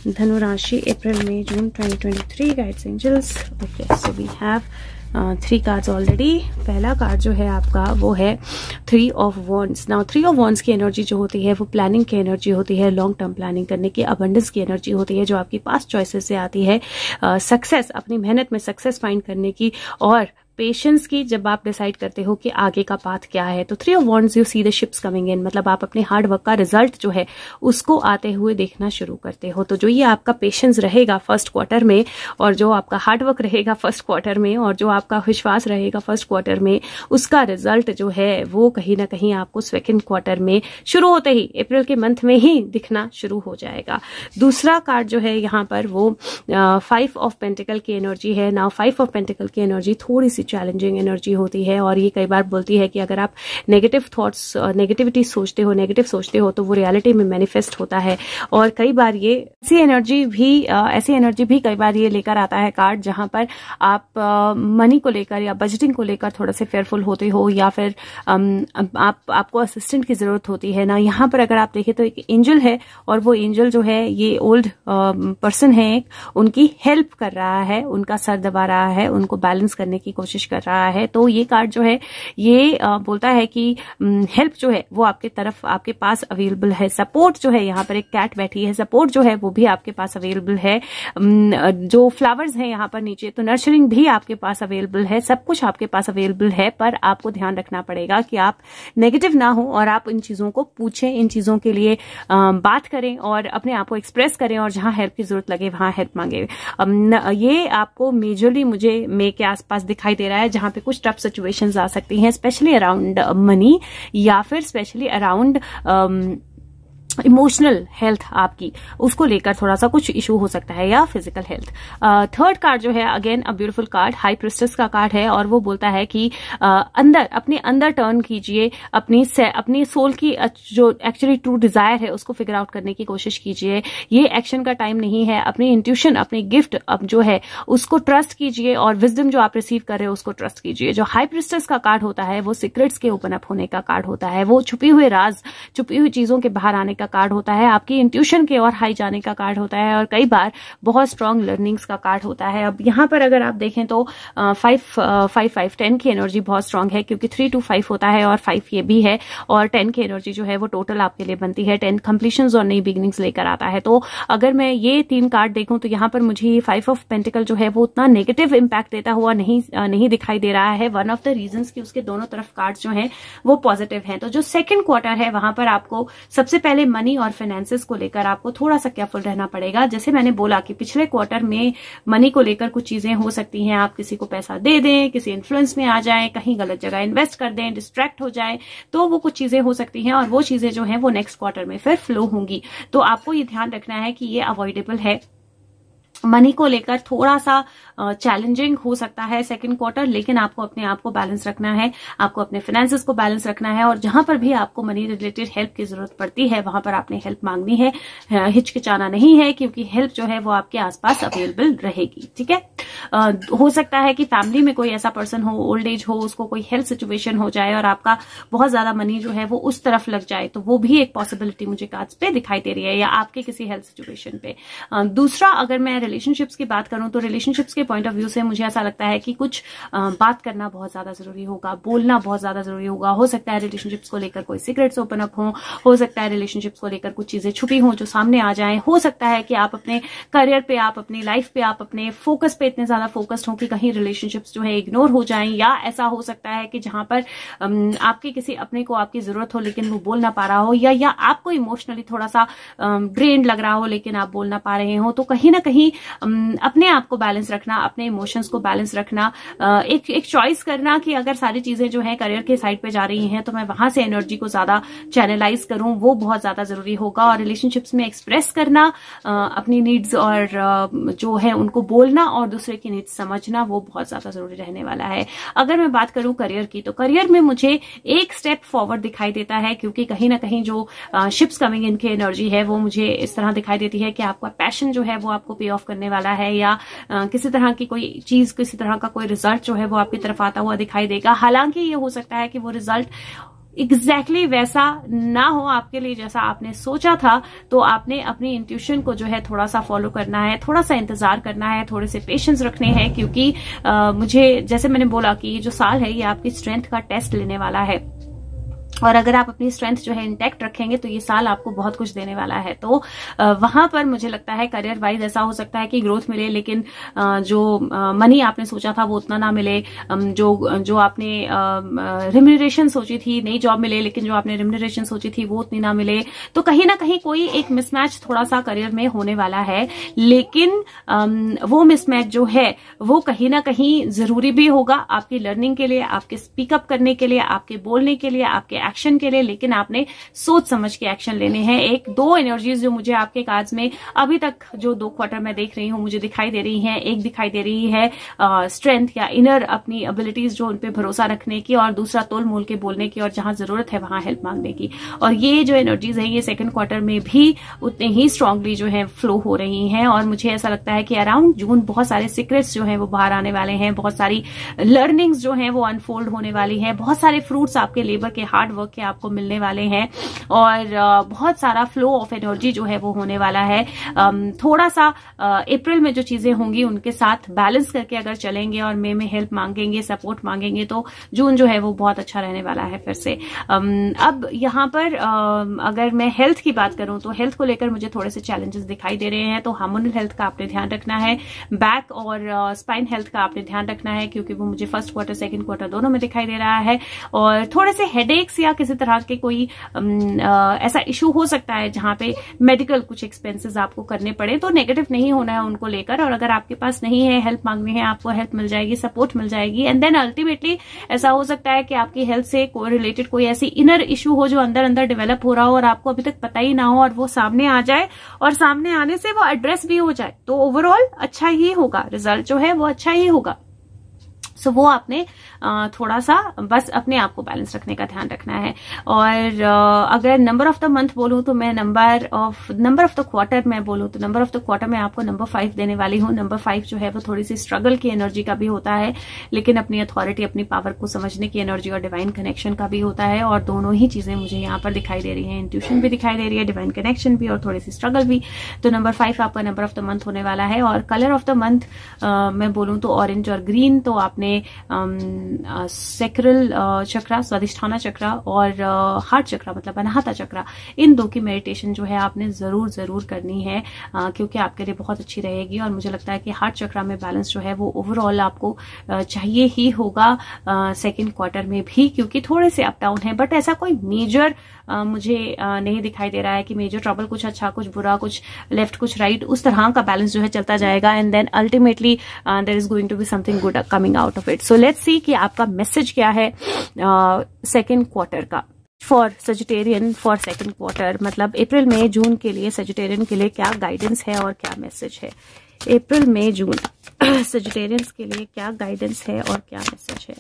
[SPEAKER 1] धनु राशि अप्रैल मई जून 2023, guides angels. Okay, so we have 3 cards already. पहला कार्ड जो है आपका वो है 3 of wands. Now 3 of wands की एनर्जी जो होती है वो प्लानिंग की एनर्जी होती है, लॉन्ग टर्म प्लानिंग करने की, अबंडेंस की एनर्जी होती है जो आपकी पास्ट चॉइसेस से आती है, सक्सेस, अपनी मेहनत में सक्सेस फाइंड करने की, और पेशेंस की, जब आप डिसाइड करते हो कि आगे का पाथ क्या है। तो 3 of wands, you see the ships coming in, मतलब आप अपने हार्ड वर्क का रिजल्ट जो है उसको आते हुए देखना शुरू करते हो। तो जो ये आपका पेशेंस रहेगा फर्स्ट क्वार्टर में, और जो आपका हार्ड वर्क रहेगा फर्स्ट क्वार्टर में, और जो आपका विश्वास रहेगा फर्स्ट क्वार्टर में, उसका रिजल्ट जो है वो कहीं ना कहीं आपको सेकेंड क्वार्टर में शुरू होते ही, अप्रैल के मंथ में ही दिखना शुरू हो जाएगा। दूसरा कार्ड जो है यहाँ पर वो 5 ऑफ पेंटिकल की एनर्जी है। नाउ 5 ऑफ पेंटिकल की एनर्जी थोड़ी सी चैलेंजिंग एनर्जी होती है, और ये कई बार बोलती है कि अगर आप नेगेटिव थॉट्स, नेगेटिविटी सोचते हो, नेगेटिव सोचते हो, तो वो रियलिटी में मैनिफेस्ट होता है। और कई बार ये ऐसी एनर्जी भी कई बार ये लेकर आता है कार्ड, जहां पर आप मनी को लेकर या बजटिंग को लेकर थोड़ा से फेयरफुल होते हो, या फिर आपको असिस्टेंट की जरूरत होती है ना। यहाँ पर अगर आप देखें तो एक एंजल है, और वो एंजल जो है ये ओल्ड पर्सन है, उनकी हेल्प कर रहा है, उनका सर दबा रहा है, उनको बैलेंस करने की कोशिश कर रहा है। तो ये कार्ड जो है ये बोलता है कि हेल्प जो है वो आपके तरफ, आपके पास अवेलेबल है। सपोर्ट जो है, यहाँ पर एक कैट बैठी है, सपोर्ट जो है वो भी आपके पास अवेलेबल है। जो फ्लावर्स हैं यहाँ पर नीचे, तो नर्चरिंग भी आपके पास अवेलेबल है, सब कुछ आपके पास अवेलेबल है। पर आपको ध्यान रखना पड़ेगा कि आप नेगेटिव ना हो, और आप इन चीजों को पूछें, इन चीजों के लिए बात करें, और अपने आप को एक्सप्रेस करें, और जहां हेल्प की जरूरत लगे वहां हेल्प मांगे। ये आपको मेजरली मुझे मई के आसपास दिखाई दे रहा है, जहां पे कुछ टफ सिचुएशंस आ सकती हैं, स्पेशली अराउंड मनी, या फिर स्पेशली अराउंड इमोशनल हेल्थ आपकी, उसको लेकर थोड़ा सा कुछ इशू हो सकता है, या फिजिकल हेल्थ। थर्ड कार्ड जो है again a beautiful card, high priestess का कार्ड है, और वो बोलता है कि अपने अंदर टर्न कीजिए, अपनी सोल की जो एक्चुअली ट्रू डिजायर है उसको फिगर आउट करने की कोशिश कीजिए। ये एक्शन का टाइम नहीं है। अपनी इंट्यूशन, अपनी गिफ्ट अब जो है उसको ट्रस्ट कीजिए, और विजडम जो आप रिसीव कर रहे हो उसको ट्रस्ट कीजिए। जो हाई प्रिस्टेस का कार्ड होता है वो सीक्रेट्स के ओपन अप होने का कार्ड होता है, वो छुपी हुए राज, छुपी हुई चीजों के बाहर आने का कार्ड होता है, आपकी इंट्यूशन के और हाई जाने का कार्ड होता है, और कई बार बहुत स्ट्रॉन्ग लर्निंग्स का कार्ड होता है। अब यहाँ पर अगर आप देखें तो 5-5-10 की एनर्जी बहुत स्ट्रॉन्ग है, क्योंकि 3 to 5 होता है, और 5 ये भी है, और 10 की एनर्जी जो है वो टोटल आपके लिए बनती है। 10 कंप्लीशंस और नई बिगिनिंग्स लेकर आता है। तो अगर मैं ये 3 कार्ड देखूं तो यहाँ पर मुझे 5 ऑफ पेंटिकल जो है वो उतना नेगेटिव इंपैक्ट देता हुआ नहीं दिखाई दे रहा है। वन ऑफ द रीजंस कि उसके दोनों तरफ कार्ड जो है वो पॉजिटिव है। तो जो सेकंड क्वार्टर है वहां पर आपको सबसे पहले मनी और फाइनेंसेस को लेकर आपको थोड़ा सा केयरफुल रहना पड़ेगा। जैसे मैंने बोला कि पिछले क्वार्टर में मनी को लेकर कुछ चीजें हो सकती हैं, आप किसी को पैसा दे दें, किसी इन्फ्लुएंस में आ जाएं, कहीं गलत जगह इन्वेस्ट कर दें, डिस्ट्रैक्ट हो जाएं, तो वो कुछ चीजें हो सकती हैं, और वो चीजें जो हैं वो नेक्स्ट क्वार्टर में फिर फ्लो होंगी। तो आपको ये ध्यान रखना है कि ये अवॉइडेबल है। मनी को लेकर थोड़ा सा चैलेंजिंग हो सकता है सेकंड क्वार्टर, लेकिन आपको अपने आप को बैलेंस रखना है, आपको अपने फाइनेंसेस को बैलेंस रखना है, और जहां पर भी आपको मनी रिलेटेड हेल्प की जरूरत पड़ती है वहां पर आपने हेल्प मांगनी है, हिचकिचाना नहीं है, क्योंकि हेल्प जो है वो आपके आसपास अवेलेबल रहेगी। ठीक है। हो सकता है कि फैमिली में कोई ऐसा पर्सन हो, ओल्ड एज हो, उसको कोई हेल्थ सिचुएशन हो जाए और आपका बहुत ज्यादा मनी जो है वो उस तरफ लग जाए, तो वो भी एक पॉसिबिलिटी मुझे कार्ड्स पे दिखाई दे रही है, या आपके किसी हेल्थ सिचुएशन पे। दूसरा, अगर मैं रिलेशनशिप्स की बात करूं तो रिलेशनशिप्स के पॉइंट ऑफ व्यू से मुझे ऐसा लगता है कि कुछ बात करना बहुत ज्यादा जरूरी होगा, बोलना बहुत ज्यादा जरूरी होगा। हो सकता है रिलेशनशिप्स को लेकर कोई सीक्रेट्स ओपन अप हो सकता है रिलेशनशिप्स को लेकर कुछ चीजें छुपी हो जो सामने आ जाएं, हो सकता है कि आप अपने करियर पे, आप अपनी लाइफ पे, आप अपने फोकस पे इतने ज्यादा फोकस्ड हो कि कहीं रिलेशनशिप्स जो है इग्नोर हो जाएं, या ऐसा हो सकता है कि जहां पर आपके किसी अपने को आपकी जरूरत हो लेकिन वो बोल ना पा रहा हो, या आपको इमोशनली थोड़ा सा ड्रेन्ड लग रहा हो लेकिन आप बोल ना पा रहे हो। तो कहीं ना कहीं अपने आप को बैलेंस रखना, अपने इमोशंस को बैलेंस रखना, एक चॉइस करना कि अगर सारी चीजें जो है करियर के साइड पे जा रही हैं तो मैं वहां से एनर्जी को ज्यादा चैनलाइज करूं, वो बहुत ज्यादा जरूरी होगा। और रिलेशनशिप्स में एक्सप्रेस करना, अपनी नीड्स और जो है उनको बोलना और दूसरे की नीड्स समझना, वो बहुत ज्यादा जरूरी रहने वाला है। अगर मैं बात करूं करियर की, तो करियर में मुझे एक स्टेप फॉरवर्ड दिखाई देता है, क्योंकि कहीं ना कहीं जो शिप्स कमिंग इन की एनर्जी है वो मुझे इस तरह दिखाई देती है कि आपका पैशन जो है वो आपको पे ऑफ करने वाला है, या किसी तरह की कोई चीज, किसी तरह का कोई रिजल्ट जो है वो आपकी तरफ आता हुआ दिखाई देगा। हालांकि ये हो सकता है कि वो रिजल्ट एग्जैक्टली वैसा ना हो आपके लिए जैसा आपने सोचा था, तो आपने अपनी इंट्यूशन को जो है थोड़ा सा फॉलो करना है, थोड़ा सा इंतजार करना है, थोड़े से पेशेंस रखने हैं, क्योंकि मुझे जैसे मैंने बोला कि ये जो साल है ये आपकी स्ट्रेंथ का टेस्ट लेने वाला है, और अगर आप अपनी स्ट्रेंथ जो है इंटैक्ट रखेंगे तो ये साल आपको बहुत कुछ देने वाला है। तो वहां पर मुझे लगता है करियर वाइज ऐसा हो सकता है कि ग्रोथ मिले, लेकिन जो मनी आपने सोचा था वो उतना ना मिले, जो आपने रिम्यूनरेशन सोची थी, नई जॉब मिले लेकिन जो आपने रिम्यूनरेशन सोची थी वो उतनी ना मिले। तो कहीं ना कहीं कोई एक मिसमैच थोड़ा सा करियर में होने वाला है, लेकिन वो मिसमैच जो है वो कहीं ना कहीं जरूरी भी होगा आपकी लर्निंग के लिए, आपके स्पीकअप करने के लिए, आपके बोलने के लिए, आपके एक्शन के लिए, लेकिन आपने सोच समझ के एक्शन लेने हैं। एक दो एनर्जीज जो मुझे आपके कार्ड्स में अभी तक जो 2 क्वार्टर में देख रही हूं मुझे दिखाई दे रही हैं। एक दिखाई दे रही है स्ट्रेंथ या इनर अपनी एबिलिटीज जो उन पे भरोसा रखने की, और दूसरा तोल मोल के बोलने की, और जहां जरूरत है वहां हेल्प मांगने की। और ये जो एनर्जीज है ये सेकंड क्वार्टर में भी उतने ही स्ट्रांगली जो है फ्लो हो रही हैं, और मुझे ऐसा लगता है कि अराउंड जून बहुत सारे सीक्रेट्स जो है वो बाहर आने वाले हैं, बहुत सारी लर्निंग्स जो है वो अनफोल्ड होने वाली है, बहुत सारे फ्रूट्स आपके लेबर के हार्ड वर्क के आपको मिलने वाले हैं, और बहुत सारा फ्लो ऑफ एनर्जी जो है वो होने वाला है। थोड़ा सा अप्रैल में जो चीजें होंगी उनके साथ बैलेंस करके अगर चलेंगे और मई में हेल्प मांगेंगे, सपोर्ट मांगेंगे, तो जून जो है वो बहुत अच्छा रहने वाला है फिर से। अब यहाँ पर अगर मैं हेल्थ की बात करूं तो हेल्थ को लेकर मुझे थोड़े से चैलेंजेस दिखाई दे रहे हैं। तो हार्मोनल हेल्थ का आपने ध्यान रखना है, बैक और स्पाइन हेल्थ का आपने ध्यान रखना है, क्योंकि वो मुझे फर्स्ट क्वार्टर सेकंड क्वार्टर दोनों में दिखाई दे रहा है। और थोड़े से हेडेक्स या किसी तरह के कोई ऐसा इशू हो सकता है जहां पे मेडिकल कुछ एक्सपेंसेस आपको करने पड़े, तो नेगेटिव नहीं होना है उनको लेकर। और अगर आपके पास नहीं है, हेल्प मांगनी है, आपको हेल्प मिल जाएगी, सपोर्ट मिल जाएगी। एंड देन अल्टीमेटली ऐसा हो सकता है कि आपकी हेल्थ से कोई रिलेटेड कोई ऐसी इनर इशू हो जो अंदर अंदर डेवलप हो रहा हो और आपको अभी तक पता ही ना हो, और वो सामने आ जाए, और सामने आने से वो एड्रेस भी हो जाए, तो ओवरऑल अच्छा ही होगा, रिजल्ट जो है वो अच्छा ही होगा। सो वो आपने थोड़ा सा बस अपने आप को बैलेंस रखने का ध्यान रखना है। और अगर नंबर ऑफ द मंथ बोलूं तो मैं नंबर ऑफ द क्वार्टर में बोलूं तो नंबर ऑफ द क्वार्टर में आपको नंबर 5 देने वाली हूं। नंबर 5 जो है वो थोड़ी सी स्ट्रगल की एनर्जी का भी होता है, लेकिन अपनी अथॉरिटी, अपनी पावर को समझने की एनर्जी और डिवाइन कनेक्शन का भी होता है, और दोनों ही चीजें मुझे यहाँ पर दिखाई दे रही है। इंट्यूशन भी दिखाई दे रही है, डिवाइन कनेक्शन भी, और थोड़ी सी स्ट्रगल भी। तो नंबर 5 आपका नंबर ऑफ द मंथ होने वाला है। और कलर ऑफ द मंथ मैं बोलूं तो ऑरेंज और ग्रीन। तो आपने सेक्रल चक्रा, स्वादिष्ठाना चक्रा, और हार्ट चक्रा मतलब अनाहता चक्रा, इन 2 की मेडिटेशन जो है आपने जरूर करनी है, क्योंकि आपके लिए बहुत अच्छी रहेगी। और मुझे लगता है कि हार्ट चक्रा में बैलेंस जो है वो ओवरऑल आपको चाहिए ही होगा सेकंड क्वार्टर में भी, क्योंकि थोड़े से अप डाउन है, बट ऐसा कोई मेजर मुझे नहीं दिखाई दे रहा है कि मेजर ट्रबल, कुछ अच्छा कुछ बुरा, कुछ लेफ्ट कुछ राइट, उस तरह का बैलेंस जो है चलता जाएगा। And then ultimately there is going to be something good coming out of it. So let's see कि आपका मैसेज क्या है सेकेंड क्वार्टर का for Sagittarian for second quarter, मतलब अप्रैल मई जून के लिए सजिटेरियन के लिए क्या गाइडेंस है और क्या मैसेज है। अप्रैल मई जून सजिटेरियंस के लिए क्या गाइडेंस है और क्या मैसेज है।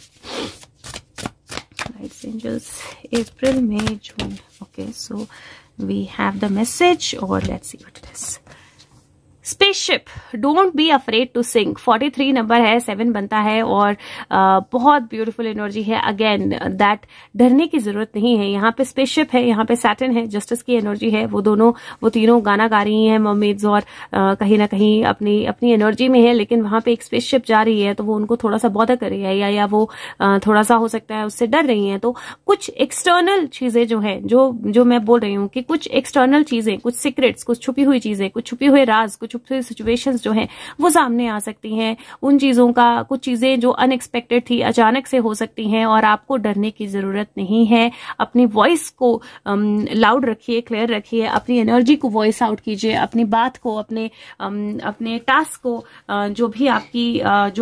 [SPEAKER 1] Guides angels, April, May, June. Okay, so we have the message, or let's see what it is. Spaceship, don't be afraid to sink. 43 number है, 7 बनता है, और बहुत ब्यूटीफुल एनर्जी है। अगेन दैट डरने की जरूरत नहीं है। यहाँ पे स्पेसशिप है, यहाँ पे सैटर्न है, जस्टिस की एनर्जी है। वो तीनों गाना गा रही हैं मर्मेड्स, और कहीं ना कहीं अपनी एनर्जी में है, लेकिन वहां पे एक स्पेसशिप जा रही है तो वो उनको थोड़ा सा बॉदर कर रही है, या वो थोड़ा सा हो सकता है उससे डर रही है। तो कुछ एक्सटर्नल चीजें जो है, जो मैं बोल रही हूँ कि कुछ एक्सटर्नल चीजें, कुछ सीक्रेट्स, कुछ छुपी हुई चीजें, कुछ छुपी हुए राज, कुछ अनछुपी सिचुएशंस जो हैं वो सामने आ सकती हैं। उन चीजों का, कुछ चीजें जो अनएक्सपेक्टेड थी अचानक से हो सकती हैं और आपको डरने की जरूरत नहीं है। अपनी वॉइस को लाउड रखिए, क्लियर रखिए, अपनी एनर्जी को वॉइस आउट कीजिए, अपनी बात को, अपने टास्क को, जो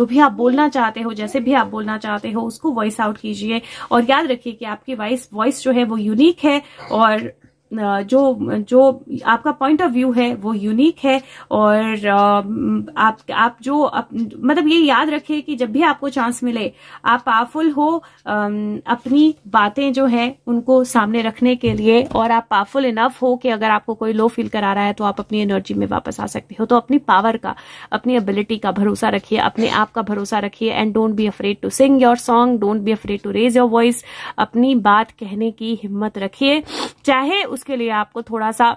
[SPEAKER 1] भी आप बोलना चाहते हो, जैसे भी आप बोलना चाहते हो, उसको वॉइस आउट कीजिए। और याद रखिए कि आपकी वॉइस जो है वो यूनिक है और जो आपका पॉइंट ऑफ व्यू है वो यूनिक है। और आप जो मतलब ये याद रखिए कि जब भी आपको चांस मिले आप पावरफुल हो अपनी बातें जो है उनको सामने रखने के लिए, और आप पावरफुल इनफ हो कि अगर आपको कोई लो फील करा रहा है तो आप अपनी एनर्जी में वापस आ सकते हो। तो अपनी पावर का, अपनी एबिलिटी का भरोसा रखिए, अपने आप का भरोसा रखिए। And don't be afraid to sing your song, don't be afraid to raise your voice. अपनी बात कहने की हिम्मत रखिए, चाहे उसके लिए आपको थोड़ा सा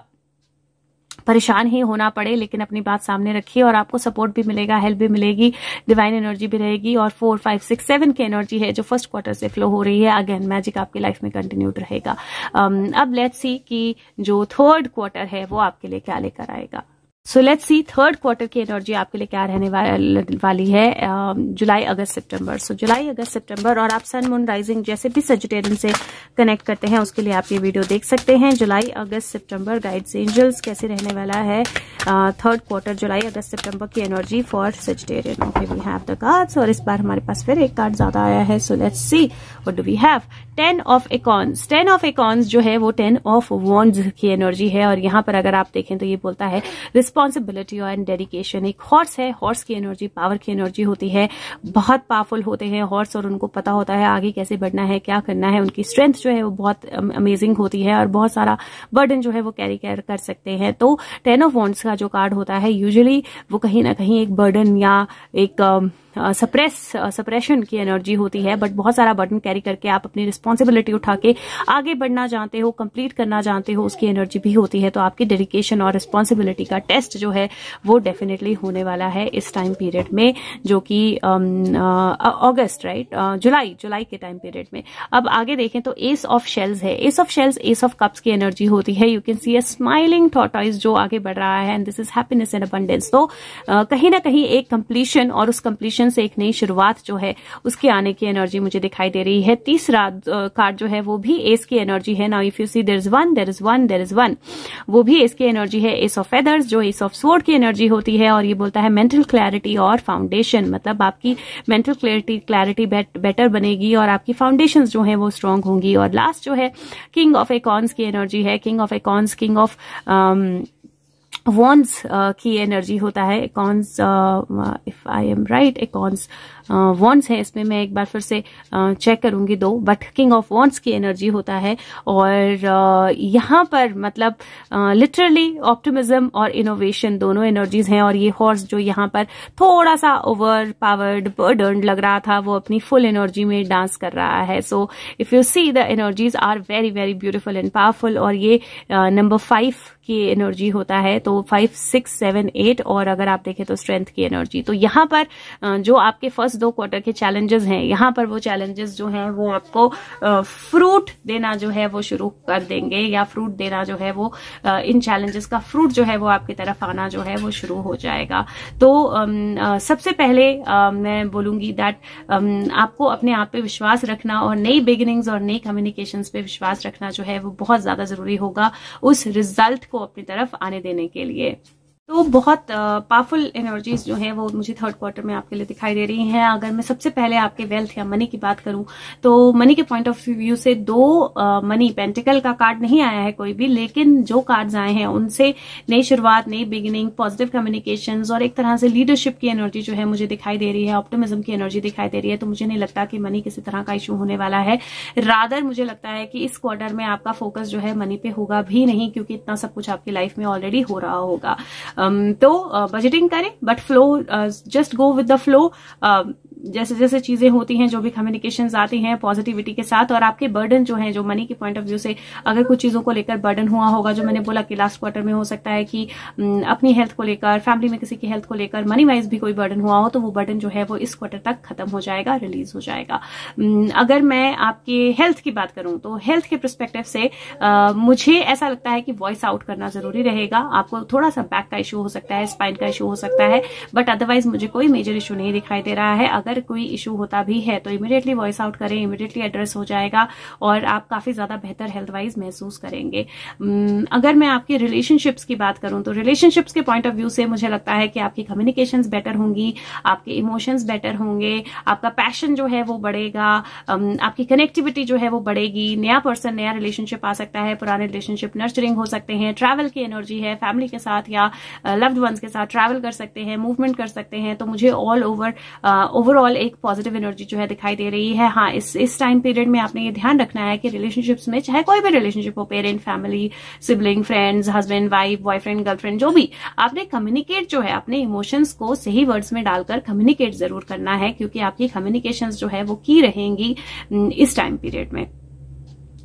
[SPEAKER 1] परेशान ही होना पड़े, लेकिन अपनी बात सामने रखिए और आपको सपोर्ट भी मिलेगा, हेल्प भी मिलेगी, डिवाइन एनर्जी भी रहेगी। और 4, 5, 6, 7 की एनर्जी है जो फर्स्ट क्वार्टर से फ्लो हो रही है। अगेन मैजिक आपकी लाइफ में कंटिन्यूड रहेगा। अब लेट्स सी कि जो थर्ड क्वार्टर है वो आपके लिए क्या लेकर आएगा। सो लेट्स सी थर्ड क्वार्टर की एनर्जी आपके लिए क्या रहने वाली है जुलाई, अगस्त, सितंबर। सो जुलाई, अगस्त, सितंबर, और आप सन, मून, राइजिंग जैसे भी सजिटेरियन से कनेक्ट करते हैं उसके लिए आप ये वीडियो देख सकते हैं। जुलाई, अगस्त, सितंबर, गाइड्स, एंजल्स कैसे रहने वाला है थर्ड क्वार्टर, जुलाई, अगस्त, सितंबर की energy for Sagittarian. Okay, we have the cards और इस बार हमारे पास फिर एक कार्ड ज्यादा आया है। So let's see what do we have. 10 of acorns. 10 of acorns जो है वो 10 ऑफ वॉन्ड्स की एनर्जी है, और यहाँ पर अगर आप देखें तो ये बोलता है रिस्पॉन्सिबिलिटी एंड डेडिकेशन। एक हॉर्स है, हॉर्स की एनर्जी पावर की एनर्जी होती है, बहुत पावरफुल होते हैं हॉर्स, और उनको पता होता है आगे कैसे बढ़ना है, क्या करना है। उनकी स्ट्रेंथ जो है वो बहुत अमेजिंग होती है और बहुत सारा बर्डन जो है वो कैरी कर सकते हैं। तो 10 ऑफ वॉन्ड्स का जो कार्ड होता है यूजुअली वो कहीं ना कहीं एक बर्डन या एक सप्रेशन की एनर्जी होती है, बट बहुत सारा बर्डन कैरी करके आप अपनी रिस्पॉन्सिबिलिटी उठा के आगे बढ़ना चाहते हो, कंप्लीट करना चाहते हो, उसकी एनर्जी भी होती है। तो आपकी डेडिकेशन और रिस्पॉन्सिबिलिटी का टेस्ट जो है वो डेफिनेटली होने वाला है इस टाइम पीरियड में, जो कि अगस्त, राइट, जुलाई के टाइम पीरियड में। अब आगे देखें तो एस ऑफ शेल्स है। Ace of shells S of cups की एनर्जी होती है। You can see a smiling tortoise जो आगे बढ़ रहा है, and this is happiness and abundance. तो कहीं ना कहीं एक कंप्लीशन, और उस कंप्लीशन से एक नई शुरुआत जो है उसके आने की एनर्जी मुझे दिखाई दे रही है। तीसरा कार्ड जो है वो भी एस की एनर्जी है। Now if you see there is one, वो भी एस की एनर्जी है। एस ऑफ फेदर्स जो एस ऑफ स्वॉर्ड की एनर्जी होती है, और ये बोलता है मेंटल क्लैरिटी और फाउंडेशन, मतलब आपकी मेंटल क्लैरिटी बेटर बनेगी और आपकी फाउंडेशंस जो है वो स्ट्रांग होंगी। और लास्ट जो है किंग ऑफ एकॉन्स की एनर्जी है। King of acorns, king of wands की एनर्जी होता है। Acorns, if I am right, acorns wands है, इसमें मैं एक बार फिर से चेक करूंगी दो, बट किंग ऑफ वॉन्ड्स की एनर्जी होता है। और यहाँ पर मतलब लिटरली ऑप्टिमिज्म और इनोवेशन दोनों एनर्जीज हैं। और ये हॉर्स जो यहाँ पर थोड़ा सा ओवर पावर्ड, बर्डन्ड लग रहा था, वो अपनी फुल एनर्जी में डांस कर रहा है। So if you see the energies are very very beautiful and powerful. और ये नंबर 5 की एनर्जी होता है, तो 5, 6, 7, 8, और अगर आप देखें तो स्ट्रेंथ की एनर्जी। तो यहाँ पर जो आपके फर्स्ट 2 क्वार्टर के चैलेंजेस हैं, यहाँ पर वो चैलेंजेस जो हैं वो आपको फ्रूट देना जो है वो शुरू कर देंगे, या फ्रूट देना जो है वो इन चैलेंजेस का फ्रूट जो है वो आपकी तरफ आना जो है वो शुरू हो जाएगा। तो सबसे पहले मैं बोलूंगी दैट आपको अपने आप पे विश्वास रखना और नई बिगिनिंग्स और नई कम्युनिकेशंस पे विश्वास रखना जो है वो बहुत ज्यादा जरूरी होगा उस रिजल्ट को अपनी तरफ आने देने के लिए। तो बहुत पावरफुल एनर्जीज जो है वो मुझे थर्ड क्वार्टर में आपके लिए दिखाई दे रही हैं। अगर मैं सबसे पहले आपके वेल्थ या मनी की बात करूं तो मनी के पॉइंट ऑफ व्यू से 2 मनी पेंटिकल का कार्ड नहीं आया है कोई भी, लेकिन जो कार्ड्स आए हैं उनसे नई शुरुआत, नई बिगिनिंग, पॉजिटिव कम्युनिकेशंस और एक तरह से लीडरशिप की एनर्जी जो है मुझे दिखाई दे रही है, ऑप्टिमिज्म की एनर्जी दिखाई दे रही है। तो मुझे नहीं लगता कि मनी किसी तरह का इशू होने वाला है। रादर मुझे लगता है कि इस क्वार्टर में आपका फोकस जो है मनी पे होगा भी नहीं, क्योंकि इतना सब कुछ आपकी लाइफ में ऑलरेडी हो रहा होगा। तो बजटिंग करें, but flow, just go with the flow. जैसे जैसे चीजें होती हैं, जो भी कम्युनिकेशंस आती हैं पॉजिटिविटी के साथ, और आपके बर्डन जो है, जो मनी के पॉइंट ऑफ व्यू से अगर कुछ चीजों को लेकर बर्डन हुआ होगा, जो मैंने बोला कि लास्ट क्वार्टर में हो सकता है कि अपनी हेल्थ को लेकर, फैमिली में किसी की हेल्थ को लेकर, मनी वाइज भी कोई बर्डन हुआ हो, तो वो बर्डन जो है वो इस क्वार्टर तक खत्म हो जाएगा, रिलीज हो जाएगा। अगर मैं आपके हेल्थ की बात करूं तो हेल्थ के पर्सपेक्टिव से मुझे ऐसा लगता है कि वॉइस आउट करना जरूरी रहेगा। आपको थोड़ा सा बैक का इशू हो सकता है, स्पाइन का इशू हो सकता है, बट अदरवाइज मुझे कोई मेजर इशू नहीं दिखाई दे रहा है। अगर कोई इशू होता भी है तो इमीडिएटली वॉइस आउट करें, इमीडिएटली एड्रेस हो जाएगा और आप काफी ज्यादा बेहतर हेल्थ वाइज महसूस करेंगे। अगर मैं आपके रिलेशनशिप्स की बात करूं तो रिलेशनशिप्स के पॉइंट ऑफ व्यू से मुझे लगता है कि आपकी कम्युनिकेशंस बेटर होंगी, आपके इमोशंस बेटर होंगे, आपका पैशन जो है वो बढ़ेगा, आपकी कनेक्टिविटी जो है वो बढ़ेगी, नया पर्सन, नया रिलेशनशिप आ सकता है, पुराने रिलेशनशिप नर्चरिंग हो सकते हैं, ट्रैवल की एनर्जी है, फैमिली के साथ या लव्ड वंस के साथ ट्रैवल कर सकते हैं, मूवमेंट कर सकते हैं। तो मुझे ओवरऑल एक पॉजिटिव एनर्जी जो है दिखाई दे रही है। हाँ, इस टाइम पीरियड में आपने ये ध्यान रखना है कि रिलेशनशिप्स में, चाहे कोई भी रिलेशनशिप हो, parent, family, sibling, friends, husband, wife, boyfriend, girlfriend, जो भी, आपने कम्युनिकेट जो है अपने इमोशंस को सही वर्ड्स में डालकर कम्युनिकेट जरूर करना है, क्योंकि आपकी कम्युनिकेशंस जो है वो की रहेंगी इस टाइम पीरियड में।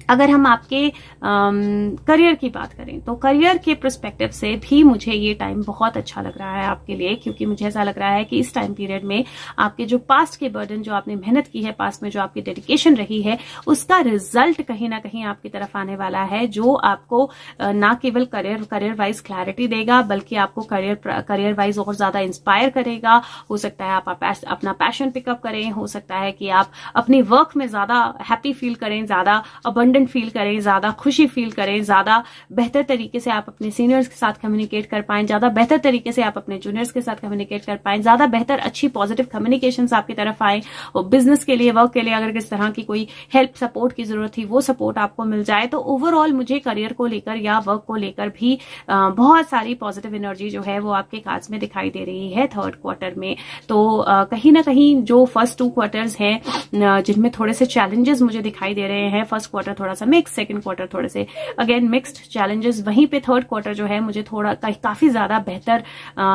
[SPEAKER 1] अगर हम आपके करियर की बात करें तो करियर के पर्सपेक्टिव से भी मुझे ये टाइम बहुत अच्छा लग रहा है आपके लिए, क्योंकि मुझे ऐसा लग रहा है कि इस टाइम पीरियड में आपके जो पास्ट के बर्डन, जो आपने मेहनत की है, पास्ट में जो आपकी डेडिकेशन रही है, उसका रिजल्ट कहीं ना कहीं आपकी तरफ आने वाला है, जो आपको ना केवल करियर वाइज क्लैरिटी देगा, बल्कि आपको करियर वाइज और ज्यादा इंस्पायर करेगा। हो सकता है आप अपना पैशन पिकअप करें, हो सकता है कि आप अपनी वर्क में ज्यादा हैप्पी फील करें, ज्यादा अबंडेंट फील करें, ज्यादा खुशी फील करें, ज्यादा बेहतर तरीके से आप अपने सीनियर्स के साथ कम्युनिकेट कर पाएं, ज्यादा बेहतर तरीके से आप अपने जूनियर्स के साथ कम्युनिकेट कर पाएं, ज्यादा बेहतर अच्छी पॉजिटिव कम्युनिकेशंस आपकी तरफ आए, और बिजनेस के लिए, वर्क के लिए अगर किस तरह की कोई हेल्प, सपोर्ट की जरूरत थी, वो सपोर्ट आपको मिल जाए। तो ओवरऑल मुझे करियर को लेकर या वर्क को लेकर भी बहुत सारी पॉजिटिव एनर्जी जो है वो आपके कार्ड्स में दिखाई दे रही है थर्ड क्वार्टर में। तो कहीं ना कहीं जो फर्स्ट 2 क्वार्टर्स हैं जिनमें थोड़े से चैलेंजेस मुझे दिखाई दे रहे हैं, फर्स्ट क्वार्टर थोड़ा सा मिक्स, सेकंड क्वार्टर थोड़े से अगेन मिक्स्ड चैलेंजेस, वहीं पे थर्ड क्वार्टर जो है मुझे थोड़ा काफी ज्यादा बेहतर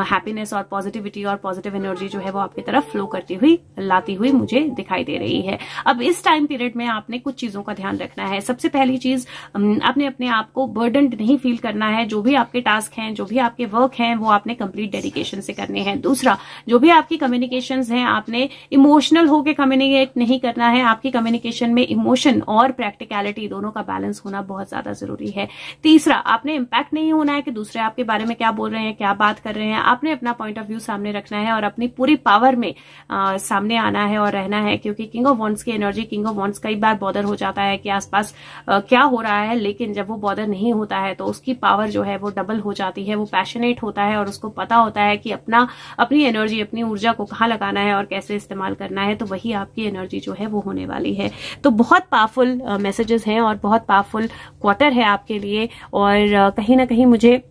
[SPEAKER 1] हैप्पीनेस और पॉजिटिविटी और पॉजिटिव एनर्जी जो है वो आपकी तरफ फ्लो करती हुई, लाती हुई मुझे दिखाई दे रही है। अब इस टाइम पीरियड में आपने कुछ चीजों का ध्यान रखना है। सबसे पहली चीज, आपने अपने आप को बर्डन नहीं फील करना है। जो भी आपके टास्क हैं, जो भी आपके वर्क हैं, वो आपने कंप्लीट डेडिकेशन से करने हैं। दूसरा, जो भी आपकी कम्युनिकेशंस हैं, आपने इमोशनल होकर कम्युनिकेट नहीं करना है। आपकी कम्युनिकेशन में इमोशन और प्रैक्टिकलिटी दोनों का बैलेंस होना बहुत ज्यादा जरूरी है। तीसरा, आपने इम्पैक्ट नहीं होना है कि दूसरे आपके बारे में क्या बोल रहे हैं, क्या बात कर रहे हैं। आपने अपना पॉइंट ऑफ व्यू सामने रखना है और अपनी पूरी पावर में सामने आना है और रहना है, क्योंकि किंग ऑफ वॉन्ड्स की एनर्जी, किंग ऑफ वॉन्ड्स कई बार बॉदर हो जाता है कि आसपास क्या हो रहा है, लेकिन जब वो बॉदर नहीं होता है तो उसकी पावर जो है वो डबल हो जाती है। वो पैशनेट होता है और उसको पता होता है कि अपनी एनर्जी, अपनी ऊर्जा को कहाँ लगाना है और कैसे इस्तेमाल करना है। तो वही आपकी एनर्जी जो है वो होने वाली है। तो बहुत पावरफुल मैसेजेस हैं और बहुत पावरफुल क्वार्टर है आपके लिए। और कहीं ना कहीं मुझे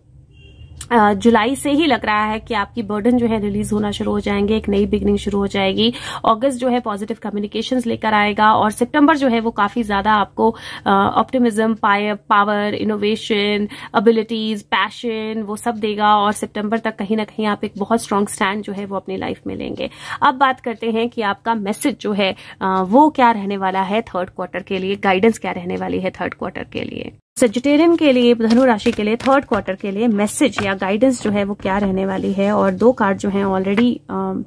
[SPEAKER 1] जुलाई से ही लग रहा है कि आपकी बर्डन जो है रिलीज होना शुरू हो जाएंगे, एक नई बिगनिंग शुरू हो जाएगी। अगस्त जो है पॉजिटिव कम्युनिकेशंस लेकर आएगा और सितंबर जो है वो काफी ज्यादा आपको optimism, power, innovation, abilities, passion, वो सब देगा। और सितंबर तक कहीं ना कहीं आप एक बहुत स्ट्रॉन्ग स्टैंड जो है वो अपनी लाइफ में लेंगे। अब बात करते हैं कि आपका मैसेज जो है वो क्या रहने वाला है थर्ड क्वार्टर के लिए, गाइडेंस क्या रहने वाली है थर्ड क्वार्टर के लिए। सजिटेरियन के लिए, धनु राशि के लिए थर्ड क्वार्टर के लिए मैसेज या गाइडेंस जो है वो क्या रहने वाली है। और 2 कार्ड जो हैं ऑलरेडी,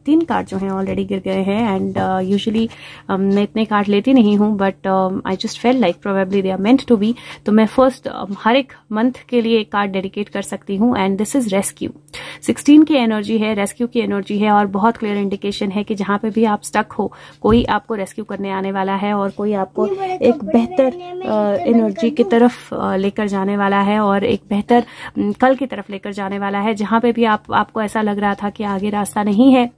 [SPEAKER 1] 3 कार्ड जो हैं ऑलरेडी गिर गए हैं। एंड यूजुअली मैं इतने कार्ड लेती नहीं हूँ, but I just feel like probably they are meant to be. तो मैं फर्स्ट हर एक मंथ के लिए एक कार्ड डेडिकेट कर सकती हूँ। And this is rescue. 16 की एनर्जी है, रेस्क्यू की एनर्जी है और बहुत क्लियर इंडिकेशन है कि जहां पे भी आप स्टक हो, कोई आपको रेस्क्यू करने आने वाला है और कोई आपको एक बेहतर एनर्जी की तरफ लेकर जाने वाला है और एक बेहतर कल की तरफ लेकर जाने वाला है। जहां पे भी आपको ऐसा लग रहा था कि आगे रास्ता नहीं है,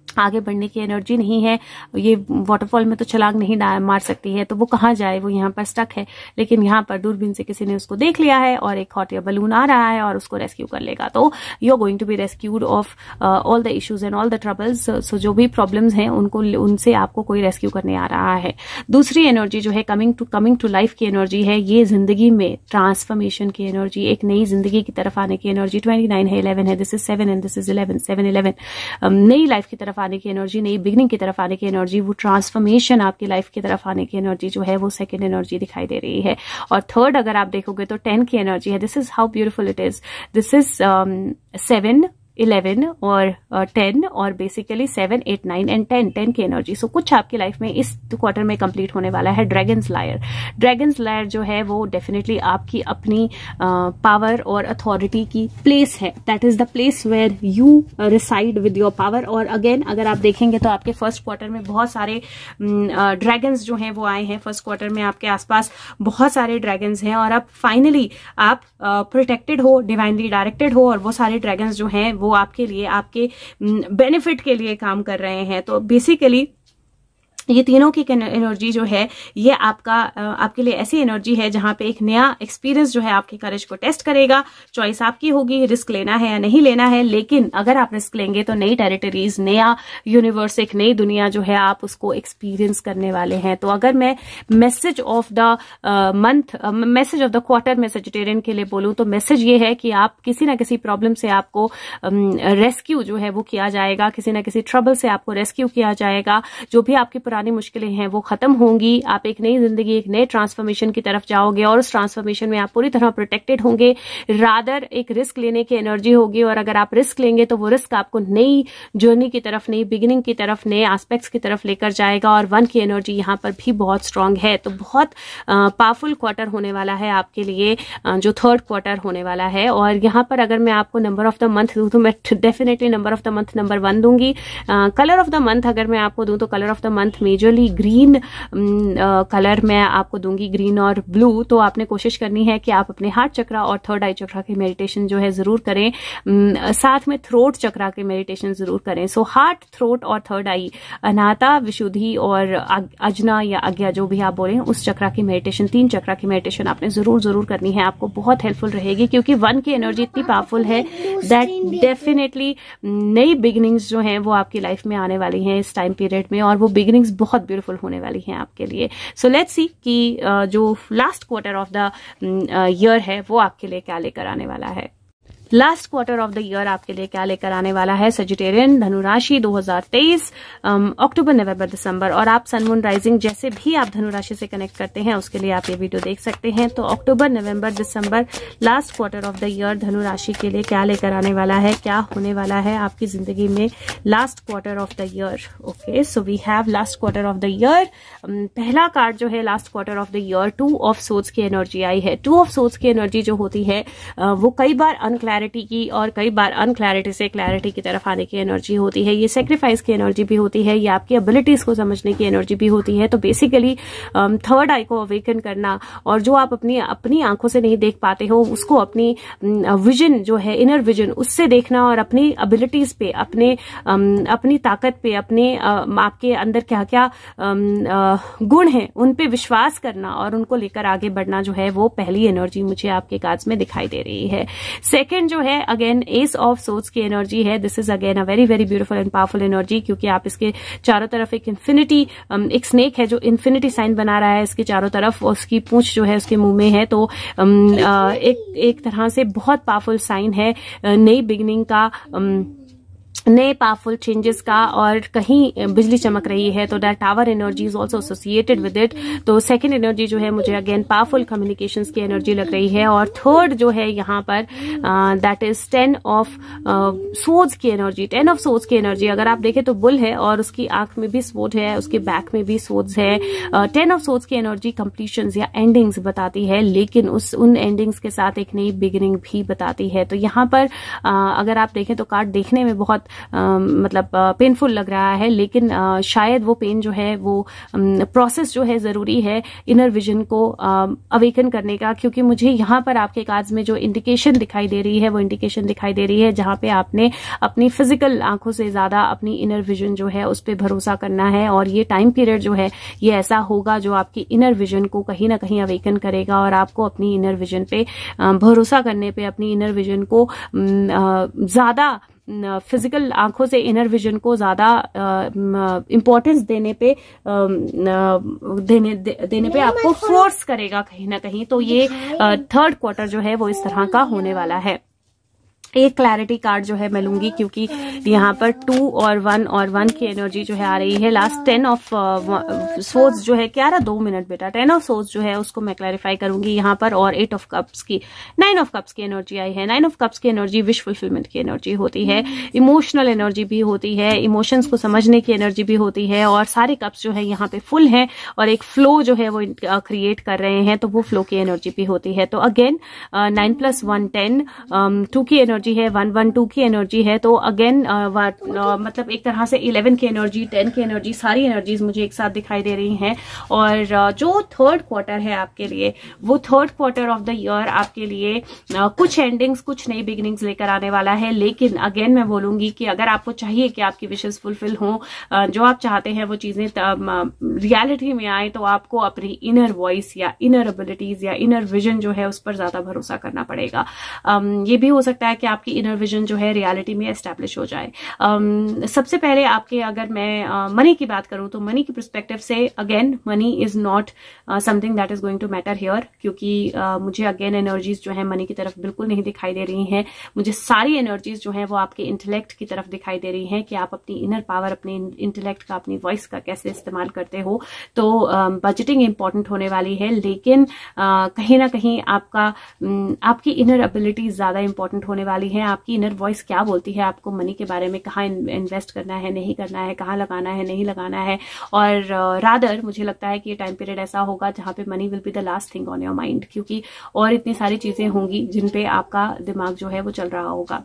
[SPEAKER 1] आगे बढ़ने की एनर्जी नहीं है, ये वाटरफॉल में तो छलांग नहीं मार सकती है, तो वो कहाँ जाए, वो यहाँ पर स्टक है। लेकिन यहाँ पर दूरबीन से किसी ने उसको देख लिया है और एक हॉट एयर बलून आ रहा है और उसको रेस्क्यू कर लेगा। तो you are going to be rescued of all the issues and all the troubles. So जो भी प्रॉब्लम्स हैं उनसे आपको कोई रेस्क्यू करने आ रहा है। दूसरी एनर्जी जो है कमिंग टू लाइफ की एनर्जी है। ये जिंदगी में ट्रांसफॉर्मेशन की एनर्जी, एक नई जिंदगी की तरफ आने की एनर्जी। 29 है, 11 है, this is 7 and this is 11, 7-11 नई लाइफ की तरफ आने की एनर्जी, नई बिगनिंग की तरफ आने की एनर्जी, वो ट्रांसफॉर्मेशन आपकी लाइफ की तरफ आने की एनर्जी जो है वो सेकंड एनर्जी दिखाई दे रही है। और थर्ड अगर आप देखोगे तो 10 की एनर्जी है। This is how beautiful it is. This is 7, 11 और 10 और बेसिकली 7, 8, 9 एंड 10 की एनर्जी। सो कुछ आपकी लाइफ में इस क्वार्टर में कंप्लीट होने वाला है। ड्रैगन्स लायर, ड्रैगन्स लायर जो है वो डेफिनेटली आपकी अपनी पावर और अथॉरिटी की प्लेस है। That is the place where you reside with your power. और अगेन अगर आप देखेंगे तो आपके फर्स्ट क्वार्टर में बहुत सारे ड्रैगन्स जो हैं वो आए हैं। फर्स्ट क्वार्टर में आपके आसपास बहुत सारे ड्रैगन्स हैं और अब फाइनली आप प्रोटेक्टेड हो, डिवाइनली डायरेक्टेड हो और वो सारे ड्रैगन्स जो हैं वो आपके लिए, आपके बेनिफिट के लिए काम कर रहे हैं। तो बेसिकली ये तीनों की एनर्जी जो है ये आपके लिए ऐसी एनर्जी है जहां पे एक नया एक्सपीरियंस जो है आपके करेज को टेस्ट करेगा। चॉइस आपकी होगी, रिस्क लेना है या नहीं लेना है। लेकिन अगर आप रिस्क लेंगे तो नई टेरिटरीज, नया यूनिवर्स, एक नई दुनिया जो है आप उसको एक्सपीरियंस करने वाले हैं। तो अगर मैं message of the month, message of the quarter में सजिटेरियन के लिए बोलूं तो मैसेज ये है कि आप किसी ना किसी प्रॉब्लम से आपको रेस्क्यू जो है वो किया जाएगा, किसी ना किसी ट्रबल से आपको रेस्क्यू किया जाएगा। जो भी आपकी पुरानी मुश्किलें हैं वो खत्म होंगी। आप एक नई जिंदगी, एक नए ट्रांसफॉर्मेशन की तरफ जाओगे और उस ट्रांसफॉर्मेशन में आप पूरी तरह प्रोटेक्टेड होंगे। रादर एक रिस्क लेने की एनर्जी होगी और अगर आप रिस्क लेंगे तो वो रिस्क आपको नई जर्नी की तरफ, नई बिगिनिंग की तरफ, नए एस्पेक्ट्स की तरफ लेकर जाएगा। और 1 की एनर्जी यहाँ पर भी बहुत स्ट्रांग है। तो बहुत पावरफुल क्वार्टर होने वाला है आपके लिए, जो थर्ड क्वार्टर होने वाला है। और यहाँ पर अगर मैं आपको नंबर ऑफ द मंथ दूं तो मैं definitely number of the month number 1 दूंगी। कलर ऑफ द मंथ अगर मैं आपको दूं तो colour of the month majorly green colour मैं आपको दूंगी, ग्रीन और ब्लू। तो आपने कोशिश करनी है कि आप अपने हार्ट चक्रा और थर्ड आई चक्रा की मेडिटेशन जो है जरूर करें, साथ में थ्रोट चक्रा की मेडिटेशन जरूर करें। सो हार्ट, थ्रोट और थर्ड आई, अनाहता, विशुद्धि और अजना या आज्ञा जो भी आप बोलें उस चक्रा की मेडिटेशन, 3 चक्रा की मेडिटेशन आपने जरूर करनी है। आपको बहुत हेल्पफुल रहेगी क्योंकि 1 की एनर्जी इतनी पावरफुल है दैट डेफिनेटली नई बिगिनिंग्स जो हैं वो आपकी लाइफ में आने वाली हैं इस टाइम पीरियड में और वो बिगिनिंग्स बहुत ब्यूटीफुल होने वाली हैं आपके लिए। सो लेट्स सी कि जो last quarter of the year है वो आपके लिए क्या लेकर आने वाला है। Last quarter of the year आपके लिए क्या लेकर आने वाला है सजिटेरियन, धनुराशि 2023, अक्टूबर, नवंबर, दिसंबर। और आप सन मून राइजिंग जैसे भी आप धनुराशि से कनेक्ट करते हैं उसके लिए आप ये वीडियो देख सकते हैं। तो अक्टूबर, नवंबर, दिसंबर, last quarter of the year धनुराशि के लिए क्या लेकर आने वाला है, क्या होने वाला है आपकी जिंदगी में last quarter of the year. Okay, so we have last quarter of the year. पहला कार्ड जो है last quarter of the year 2 of swords की एनर्जी आई है। 2 ऑफ सोर्ड्स की एनर्जी जो होती है वो कई बार अनक्लैरिटी की और कई बार अनक्लैरिटी से क्लैरिटी की तरफ आने की एनर्जी होती है। ये सेक्रीफाइस की एनर्जी भी होती है, ये आपकी एबिलिटीज को समझने की एनर्जी भी होती है। तो बेसिकली थर्ड आई को अवेकन करना और जो आप अपनी आंखों से नहीं देख पाते हो उसको अपनी विजन जो है, इनर विजन, उससे देखना और अपनी एबिलिटीज पे, अपनी ताकत पे, आपके अंदर क्या क्या गुण हैं उन पे विश्वास करना और उनको लेकर आगे बढ़ना जो है वो पहली एनर्जी मुझे आपके कार्ड्स में दिखाई दे रही है। सेकंड जो है अगेन एस ऑफ सोर्ड्स की एनर्जी है। This is again a very very beautiful and powerful energy क्योंकि आप इसके चारों तरफ एक इन्फिनिटी, एक स्नेक है जो इन्फिनिटी साइन बना रहा है इसके चारों तरफ, उसकी पूंछ जो है उसके मुंह में है। तो एक तरह से बहुत पावरफुल साइन है नई बिगनिंग का, नए पावरफुल चेंजेस का। और कहीं बिजली चमक रही है तो that tower energy is also associated with it. तो सेकंड एनर्जी जो है मुझे अगेन पावरफुल कम्युनिकेशंस की एनर्जी लग रही है। और थर्ड जो है यहाँ पर दैट इज 10 ऑफ सोर्ड्स की एनर्जी। 10 ऑफ सोर्ड्स की एनर्जी अगर आप देखें तो बुल है और उसकी आंख में भी स्वॉर्ड है, उसके बैक में भी स्वॉर्ड्स है। 10 ऑफ सोर्ड्स की एनर्जी कंप्लीशंस या एंडिंग्स बताती है, लेकिन उन एंडिंग्स के साथ एक नई बिगिनिंग भी बताती है। तो यहाँ पर अगर आप देखें तो कार्ड देखने में बहुत मतलब पेनफुल लग रहा है, लेकिन शायद वो पेन जो है वो प्रोसेस जो है जरूरी है इनर विजन को अवेकन करने का। क्योंकि मुझे यहाँ पर आपके कार्ड्स में जो इंडिकेशन दिखाई दे रही है वो इंडिकेशन दिखाई दे रही है जहां पे आपने अपनी फिजिकल आंखों से ज्यादा अपनी इनर विजन जो है उस पर भरोसा करना है। और ये टाइम पीरियड जो है ये ऐसा होगा जो आपकी इनर विजन को कहीं ना कहीं अवेकन करेगा और आपको अपनी इनर विजन पे भरोसा करने पे, अपनी इनर विजन को ज्यादा फिजिकल आंखों से इनर विजन को ज्यादा इंपॉर्टेंस देने पे आपको फोर्स करेगा कहीं ना कहीं। तो ये थर्ड क्वार्टर जो है वो इस तरह का होने वाला है। एक क्लैरिटी कार्ड जो है मैं लूंगी, क्योंकि यहाँ पर 2 और 1 की एनर्जी जो है आ रही है। लास्ट 10 ऑफ सोर्ड्स जो है, क्या रहा 2 मिनट बेटा, 10 ऑफ सोर्ड्स जो है उसको मैं क्लैरिफाई करूंगी यहाँ पर। और 8 ऑफ कप्स की, 9 ऑफ कप्स की एनर्जी आई है। 9 ऑफ कप्स की एनर्जी विश फुलफिलमेंट की एनर्जी होती है, इमोशनल एनर्जी भी होती है, इमोशंस को समझने की एनर्जी भी होती है। और सारे कप्स जो है यहाँ पे फुल है और एक फ्लो जो है वो क्रिएट कर रहे हैं, तो वो फ्लो की एनर्जी भी होती है। तो अगेन 9 + 1 10, 2 की एनर्जी है, 1 1 2 की एनर्जी है। तो अगेन मतलब एक तरह से 11 की एनर्जी, 10 की एनर्जी, सारी एनर्जीज मुझे एक साथ दिखाई दे रही हैं। और जो थर्ड क्वार्टर है आपके लिए, वो third quarter of the year आपके लिए कुछ एंडिंग्स, कुछ नई बिगिनिंग्स लेकर आने वाला है। लेकिन अगेन मैं बोलूंगी कि अगर आपको चाहिए कि आपकी विशेस फुलफिल हो, जो आप चाहते हैं वो चीजें रियलिटी में आए, तो आपको अपनी इनर वॉइस या इनर एबिलिटीज या इनर विजन जो है उस पर ज्यादा भरोसा करना पड़ेगा। ये भी हो सकता है कि आपकी इनर विजन जो है रियलिटी में एस्टैब्लिश हो जाए। सबसे पहले आपके, अगर मैं मनी की बात करूं तो मनी की पर्सपेक्टिव से again money is not something that is going to matter here, क्योंकि मुझे अगेन एनर्जीज जो है मनी की तरफ बिल्कुल नहीं दिखाई दे रही हैं। मुझे सारी एनर्जीज जो है वो आपके इंटेलेक्ट की तरफ दिखाई दे रही हैं कि आप अपनी इनर पावर, अपने इंटेलेक्ट का, अपनी वॉइस का कैसे इस्तेमाल करते हो। तो बजटिंग इंपॉर्टेंट होने वाली है, लेकिन कहीं ना कहीं आपकी इनर एबिलिटीज ज्यादा इंपॉर्टेंट होने वाली है। आपकी इनर वॉइस क्या बोलती है आपको मनी के बारे में, कहाँ इन्वेस्ट करना है, नहीं करना है, कहाँ लगाना है, नहीं लगाना है। और रादर मुझे लगता है कि ये टाइम पीरियड ऐसा होगा जहां पे money will be the last thing on your mind, क्योंकि और इतनी सारी चीजें होंगी जिन पे आपका दिमाग जो है वो चल रहा होगा।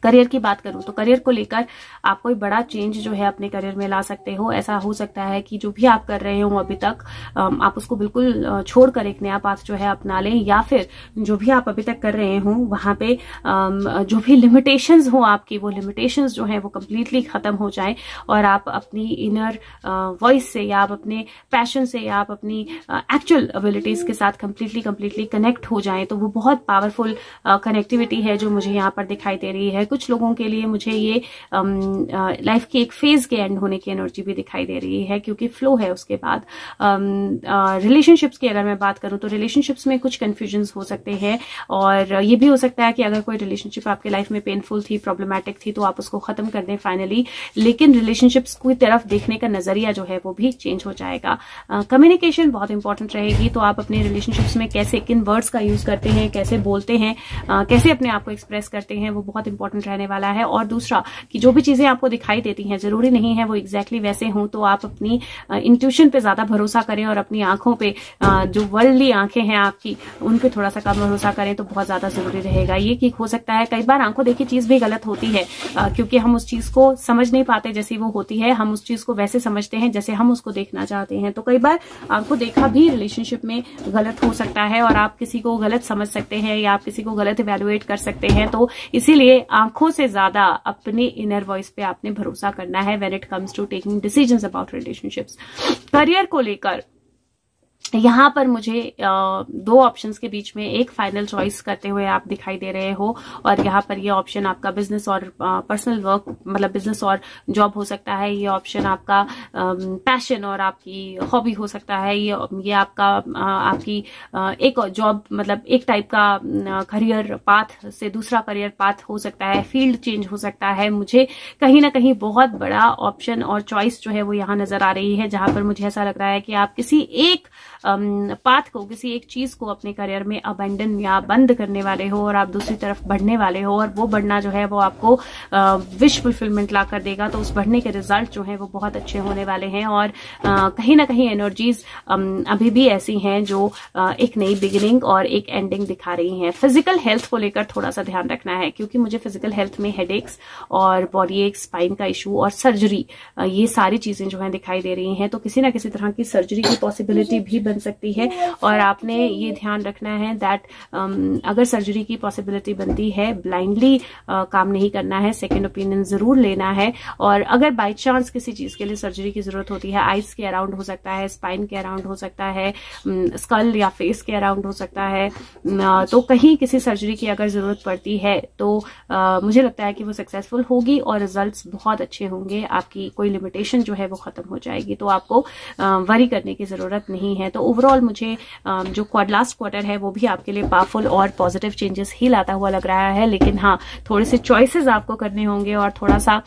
[SPEAKER 1] करियर की बात करूं तो करियर को लेकर आप कोई बड़ा चेंज जो है अपने करियर में ला सकते हो। ऐसा हो सकता है कि जो भी आप कर रहे हो अभी तक, आप उसको बिल्कुल छोड़कर एक नया पाथ जो है अपना लें, या फिर जो भी आप अभी तक कर रहे हो वहां पे जो भी लिमिटेशंस हो आपकी, वो लिमिटेशंस जो है वो कंप्लीटली खत्म हो जाए और आप अपनी इनर वॉइस से, या आप अपने पैशन से, या आप अपनी एक्चुअल एबिलिटीज के साथ कंप्लीटली कनेक्ट हो जाए। तो वो बहुत पावरफुल कनेक्टिविटी है जो मुझे यहाँ पर दिखाई दे रही है। कुछ लोगों के लिए मुझे ये लाइफ के एक फेज के एंड होने की एनर्जी भी दिखाई दे रही है, क्योंकि फ्लो है उसके बाद। रिलेशनशिप्स की अगर मैं बात करूं तो रिलेशनशिप्स में कुछ कंफ्यूजन्स हो सकते हैं, और ये भी हो सकता है कि अगर कोई रिलेशनशिप आपके लाइफ में पेनफुल थी, प्रॉब्लमैटिक थी, तो आप उसको खत्म कर दें फाइनली। लेकिन रिलेशनशिप्स की तरफ देखने का नजरिया जो है वो भी चेंज हो जाएगा। कम्युनिकेशन बहुत इंपॉर्टेंट रहेगी, तो आप अपने रिलेशनशिप्स में कैसे, किन वर्ड्स का यूज करते हैं, कैसे बोलते हैं, कैसे अपने आप को एक्सप्रेस करते हैं, वो बहुत इंपॉर्टेंट रहने वाला है। और दूसरा कि जो भी चीजें आपको दिखाई देती हैं जरूरी नहीं है वो एग्जैक्टली वैसे हों, तो आप अपनी इंट्यूशन पे ज्यादा भरोसा करें और अपनी आंखों पे, जो वर्ल्डली आंखें हैं आपकी, उन पे थोड़ा सा कम भरोसा करें तो बहुत ज्यादा जरूरी रहेगा। ये कि हो सकता है कई बार आंखों देखी चीज भी गलत होती है, क्योंकि हम उस चीज को समझ नहीं पाते जैसी वो होती है, हम उस चीज को वैसे समझते हैं जैसे हम उसको देखना चाहते हैं। तो कई बार आंखों देखा भी रिलेशनशिप में गलत हो सकता है और आप किसी को गलत समझ सकते हैं या आप किसी को गलत इवैल्यूएट कर सकते हैं। तो इसीलिए आंखों से ज्यादा अपने इनर वॉइस पे आपने भरोसा करना है when it comes to taking decisions about relationships. Career को लेकर यहाँ पर मुझे 2 ऑप्शंस के बीच में एक फाइनल चॉइस करते हुए आप दिखाई दे रहे हो, और यहाँ पर ये ऑप्शन आपका बिजनेस और पर्सनल वर्क, मतलब बिजनेस और जॉब हो सकता है, ये ऑप्शन आपका पैशन और आपकी हॉबी हो सकता है, ये आपका आपकी एक जॉब, मतलब एक टाइप का करियर पाथ से दूसरा करियर पाथ हो सकता है, फील्ड चेंज हो सकता है। मुझे कहीं ना कहीं बहुत बड़ा ऑप्शन और चॉइस जो है वो यहाँ नजर आ रही है, जहां पर मुझे ऐसा लग रहा है कि आप किसी एक पाथ को, किसी एक चीज को अपने करियर में अबेंडन या बंद करने वाले हो और आप दूसरी तरफ बढ़ने वाले हो, और वो बढ़ना जो है वो आपको विश फुलफिलमेंट ला कर देगा। तो उस बढ़ने के रिजल्ट जो है वो बहुत अच्छे होने वाले हैं, और कहीं ना कहीं एनर्जीज अभी भी ऐसी हैं जो एक नई बिगिनिंग और एक एंडिंग दिखा रही हैं। फिजिकल हेल्थ को लेकर थोड़ा सा ध्यान रखना है, क्योंकि मुझे फिजिकल हेल्थ में हेडेक्स और बॉडी एक, स्पाइन का इशू और सर्जरी, ये सारी चीजें जो है दिखाई दे रही हैं। तो किसी ना किसी तरह की सर्जरी की पॉसिबिलिटी भी बन सकती है, और आपने ये ध्यान रखना है दैट अगर सर्जरी की पॉसिबिलिटी बनती है, ब्लाइंडली काम नहीं करना है, सेकंड ओपिनियन जरूर लेना है। और अगर बाय चांस किसी चीज के लिए सर्जरी की जरूरत होती है, आइज के अराउंड हो सकता है, स्पाइन के अराउंड हो सकता है, स्कल या फेस के अराउंड हो सकता है, तो कहीं किसी सर्जरी की अगर जरूरत पड़ती है तो मुझे लगता है कि वो सक्सेसफुल होगी और रिजल्ट्स बहुत अच्छे होंगे। आपकी कोई लिमिटेशन जो है वो खत्म हो जाएगी, तो आपको वरी करने की जरूरत नहीं है। तो तो ओवरऑल मुझे जो लास्ट क्वार्टर है वो भी आपके लिए पावरफुल और पॉजिटिव चेंजेस ही लाता हुआ लग रहा है। लेकिन हाँ, थोड़े से चॉइसेस आपको करने होंगे और थोड़ा सा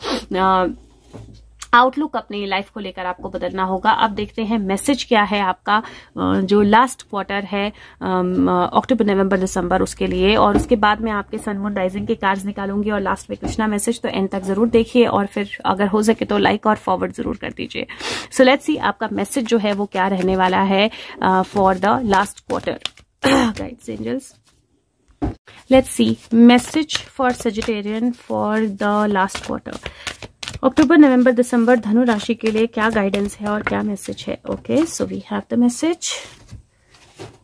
[SPEAKER 1] आउटलुक अपनी लाइफ को लेकर आपको बदलना होगा। अब देखते हैं मैसेज क्या है आपका जो लास्ट क्वार्टर है अक्टूबर, नवंबर, दिसंबर उसके लिए, और उसके बाद में आपके सन मून राइजिंग के कार्ड्स निकालूंगी और लास्ट में कृष्णा मैसेज। तो एंड तक जरूर देखिए और फिर अगर हो सके तो लाइक और फॉरवर्ड जरूर कर दीजिए। सो लेट्स सी आपका मैसेज जो है वो क्या रहने वाला है for the last quarter. Guides angels, let's see message for Sagittarian for the last quarter अक्टूबर, नवंबर, दिसंबर धनु राशि के लिए क्या गाइडेंस है और क्या मैसेज है। Okay, so we have the message,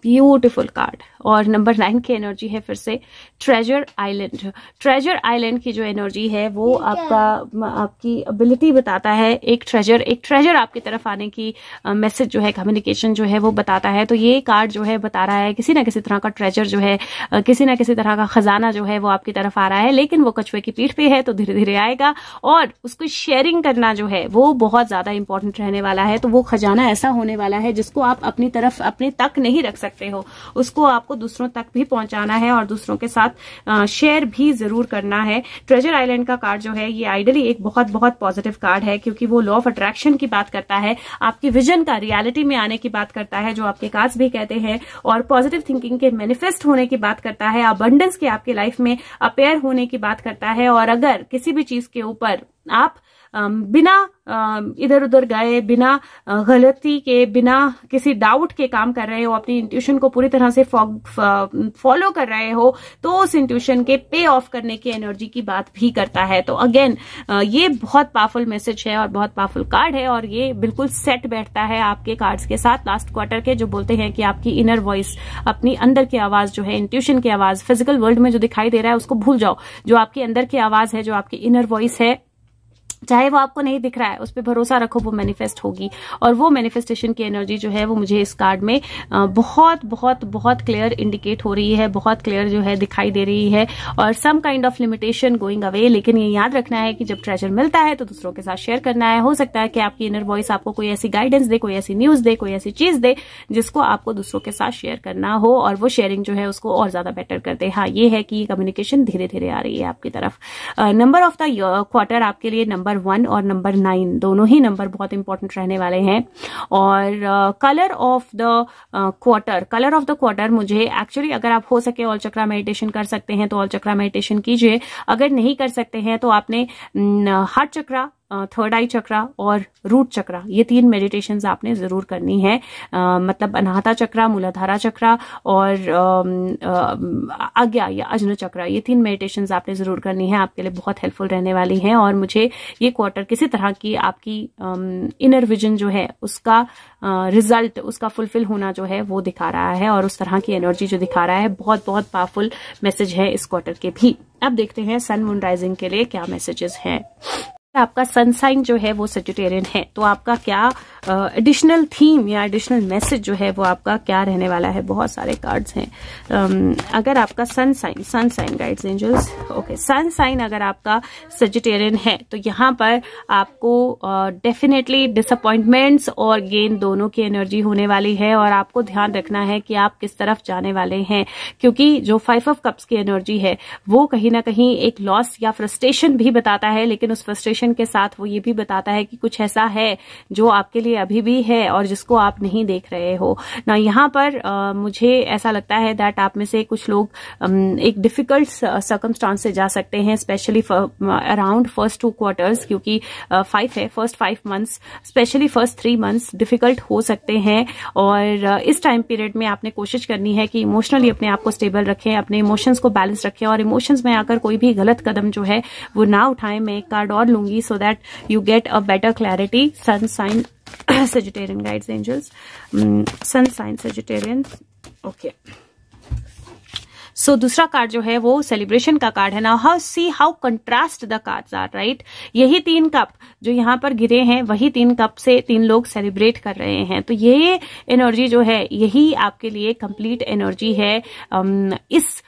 [SPEAKER 1] beautiful card, और नंबर 9 की एनर्जी है फिर से ट्रेजर आइलैंड। ट्रेजर आइलैंड की जो एनर्जी है वो आपकी एबिलिटी बताता है, एक ट्रेजर आपकी तरफ आने की मैसेज जो है, कम्युनिकेशन जो है वो बताता है। तो ये कार्ड जो है बता रहा है किसी ना किसी तरह का ट्रेजर जो है, किसी ना किसी तरह का खजाना जो है वो आपकी तरफ आ रहा है, लेकिन वो कछुए की पीठ पे है तो धीरे धीरे आएगा, और उसको शेयरिंग करना जो है वो बहुत ज्यादा इंपॉर्टेंट रहने वाला है। तो वो खजाना ऐसा होने वाला है जिसको आप अपनी तरफ अपने तक नहीं रख सकते हो, उसको आपको दूसरों तक भी पहुंचाना है और दूसरों के साथ शेयर भी जरूर करना है। ट्रेजर आइलैंड का कार्ड जो है ये आइडली एक बहुत बहुत पॉजिटिव कार्ड है, क्योंकि वो लॉ ऑफ अट्रैक्शन की बात करता है, आपकी विजन का रियलिटी में आने की बात करता है, जो आपके कार्ड्स भी कहते हैं, और पॉजिटिव थिंकिंग के मैनिफेस्ट होने की बात करता है, अबंडेंस के आपके लाइफ में अपेयर होने की बात करता है। और अगर किसी भी चीज के ऊपर आप बिना इधर उधर गए, बिना गलती के, बिना किसी डाउट के काम कर रहे हो, अपनी इंट्यूशन को पूरी तरह से फॉलो कर रहे हो, तो उस इंट्यूशन के पे ऑफ करने की एनर्जी की बात भी करता है। तो अगेन ये बहुत पावरफुल मैसेज है और बहुत पावरफुल कार्ड है, और ये बिल्कुल सेट बैठता है आपके कार्ड्स के साथ लास्ट क्वार्टर के, जो बोलते हैं कि आपकी इनर वॉइस, अपनी अंदर की आवाज जो है, इंट्यूशन की आवाज, फिजिकल वर्ल्ड में जो दिखाई दे रहा है उसको भूल जाओ। जो आपकी अंदर की आवाज है, जो आपकी इनर वॉइस है, चाहे वो आपको नहीं दिख रहा है, उस पर भरोसा रखो, वो मैनिफेस्ट होगी। और वो मैनिफेस्टेशन की एनर्जी जो है वो मुझे इस कार्ड में बहुत बहुत बहुत क्लियर इंडिकेट हो रही है, बहुत क्लियर जो है दिखाई दे रही है, और some kind of limitation going away. लेकिन ये याद रखना है कि जब ट्रेजर मिलता है तो दूसरों के साथ शेयर करना है। हो सकता है कि आपकी इनर वॉइस आपको कोई ऐसी गाइडेंस दे, कोई ऐसी न्यूज दे, कोई ऐसी चीज दे जिसको आपको दूसरों के साथ शेयर करना हो, और वो शेयरिंग जो है उसको और ज्यादा बेटर कर दे। हाँ, ये है कि कम्युनिकेशन धीरे धीरे आ रही है आपकी तरफ। नंबर ऑफ द क्वार्टर आपके लिए नंबर 1 और नंबर 9 दोनों ही नंबर बहुत इंपॉर्टेंट रहने वाले हैं। और कलर ऑफ द क्वार्टर मुझे एक्चुअली, अगर आप हो सके ऑल चक्रा मेडिटेशन कर सकते हैं तो ऑल चक्रा मेडिटेशन कीजिए। अगर नहीं कर सकते हैं तो आपने हार्ट चक्रा, थर्ड आई चक्रा और रूट चक्रा, ये 3 मेडिटेशंस आपने जरूर करनी है। मतलब अनाहता चक्रा, मूलाधारा चक्रा और आज्ञा या अजन चक्रा, ये 3 मेडिटेशंस आपने जरूर करनी है, आपके लिए बहुत हेल्पफुल रहने वाली हैं। और मुझे ये क्वार्टर किसी तरह की आपकी इनर विजन जो है उसका रिजल्ट, उसका फुलफिल होना जो है वो दिखा रहा है, और उस तरह की एनर्जी जो दिखा रहा है, बहुत बहुत पावरफुल मैसेज है इस क्वार्टर के भी। अब देखते हैं सन मून राइजिंग के लिए क्या मैसेजेस हैं। आपका सन साइन जो है वो सजिटेरियन है, तो आपका क्या एडिशनल थीम या एडिशनल मैसेज जो है वो आपका क्या रहने वाला है। बहुत सारे कार्ड्स हैं। अगर आपका sun sign guides angels, okay, sun sign अगर आपका सजिटेरियन है तो यहाँ पर आपको डेफिनेटली डिसअपॉइंटमेंट्स और गेन दोनों की एनर्जी होने वाली है, और आपको ध्यान रखना है कि आप किस तरफ जाने वाले हैं, क्योंकि जो 5 ऑफ कप्स की एनर्जी है वो कहीं ना कहीं एक लॉस या फ्रस्ट्रेशन भी बताता है, लेकिन उस फ्रस्ट्रेशन के साथ वो ये भी बताता है कि कुछ ऐसा है जो आपके लिए अभी भी है और जिसको आप नहीं देख रहे हो ना। यहाँ पर मुझे ऐसा लगता है दैट आप में से कुछ लोग एक डिफिकल्ट सर्कमस्टांस से जा सकते हैं, स्पेशली अराउंड फर्स्ट 2 क्वार्टर्स, क्योंकि 5 है, first 5 months, specially first 3 months difficult हो सकते हैं। और इस टाइम पीरियड में आपने कोशिश करनी है कि इमोशनली अपने आप को स्टेबल रखें, अपने इमोशंस को बैलेंस रखें, और इमोशंस में आकर कोई भी गलत कदम जो है वो ना उठाएं। मैं एक कार्ड और लूंगी so that you get a better clarity. Sun sign Sagittarian guides angels, sun sign Sagittarian, okay. सो दूसरा कार्ड जो है वो सेलिब्रेशन का कार्ड है। Now how see how contrast the cards are, right. यही 3 कप जो यहाँ पर गिरे हैं, वही 3 कप से 3 लोग सेलिब्रेट कर रहे हैं। तो ये एनर्जी जो है, यही आपके लिए कंप्लीट एनर्जी है इस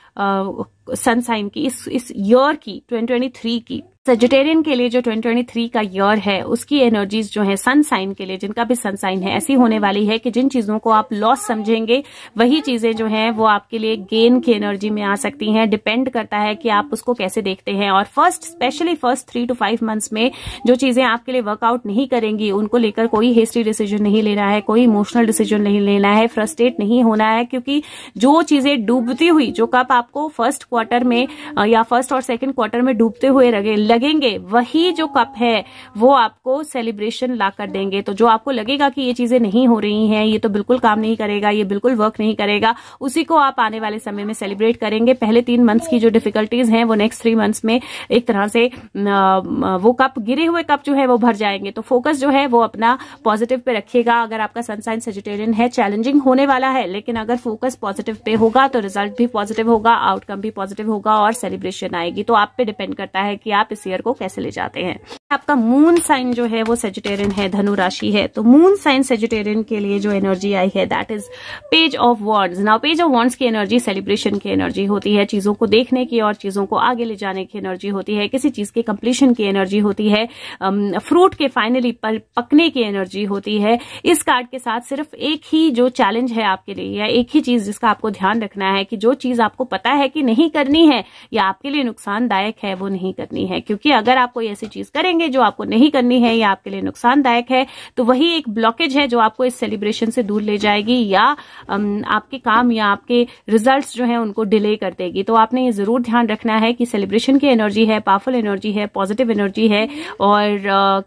[SPEAKER 1] सन साइन की, इस ईयर की, 2023 की। सजिटेरियन के लिए जो 2023 का ईयर है उसकी एनर्जीज जो है सन साइन के लिए, जिनका भी सन साइन है, ऐसी होने वाली है कि जिन चीजों को आप लॉस समझेंगे वही चीजें जो हैं वो आपके लिए गेन की एनर्जी में आ सकती हैं। डिपेंड करता है कि आप उसको कैसे देखते हैं। और स्पेशली फर्स्ट 3 to 5 मंथ्स में जो चीजें आपके लिए वर्कआउट नहीं करेंगी उनको लेकर कोई हेस्टी डिसीजन नहीं लेना है, कोई इमोशनल डिसीजन नहीं लेना है, फ्रस्ट्रेट नहीं होना है, क्योंकि जो चीजें डूबती हुई, जो कप आपको फर्स्ट क्वार्टर में या फर्स्ट और सेकेंड क्वार्टर में डूबते हुए लगेंगे, वही जो कप है वो आपको सेलिब्रेशन ला कर देंगे। तो जो आपको लगेगा कि ये चीजें नहीं हो रही हैं, ये तो बिल्कुल काम नहीं करेगा, ये बिल्कुल वर्क नहीं करेगा, उसी को आप आने वाले समय में सेलिब्रेट करेंगे। पहले 3 मंथ्स की जो डिफिकल्टीज हैं वो नेक्स्ट 3 मंथ्स में एक तरह से वो कप, गिरे हुए कप जो है वो भर जाएंगे। तो फोकस जो है वो अपना पॉजिटिव पे रखिएगा। अगर आपका सन साइन सजिटेरियन है, चैलेंजिंग होने वाला है, लेकिन अगर फोकस पॉजिटिव पे होगा तो रिजल्ट भी पॉजिटिव होगा, आउटकम भी पॉजिटिव होगा और सेलिब्रेशन आएगी। तो आप पे डिपेंड करता है कि आप इस ईयर को कैसे ले जाते हैं। आपका मून साइन जो है वो सेजिटेरियन है, धनु राशि है। तो मून साइन सेजिटेरियन के लिए जो एनर्जी आई है that is page of wands. Now page of wands की एनर्जी सेलिब्रेशन की एनर्जी होती है, चीजों को देखने की और चीजों को आगे ले जाने की एनर्जी होती है, किसी चीज के कंप्लीशन की एनर्जी होती है, फ्रूट के फाइनली पकने की एनर्जी होती है। इस कार्ड के साथ सिर्फ एक ही जो चैलेंज है आपके लिए, या एक ही चीज जिसका आपको ध्यान रखना है कि जो चीज आपको पता है कि नहीं करनी है या आपके लिए नुकसानदायक है वो नहीं करनी है। क्योंकि अगर आप कोई ऐसी चीज करेंगे जो आपको नहीं करनी है या आपके लिए नुकसानदायक है तो वही एक ब्लॉकेज है जो आपको इस सेलिब्रेशन से दूर ले जाएगी या आपके काम या आपके रिजल्ट्स जो है उनको डिले कर देगी। तो आपने ये जरूर ध्यान रखना है कि सेलिब्रेशन की एनर्जी है, पावरफुल एनर्जी है, पॉजिटिव एनर्जी है और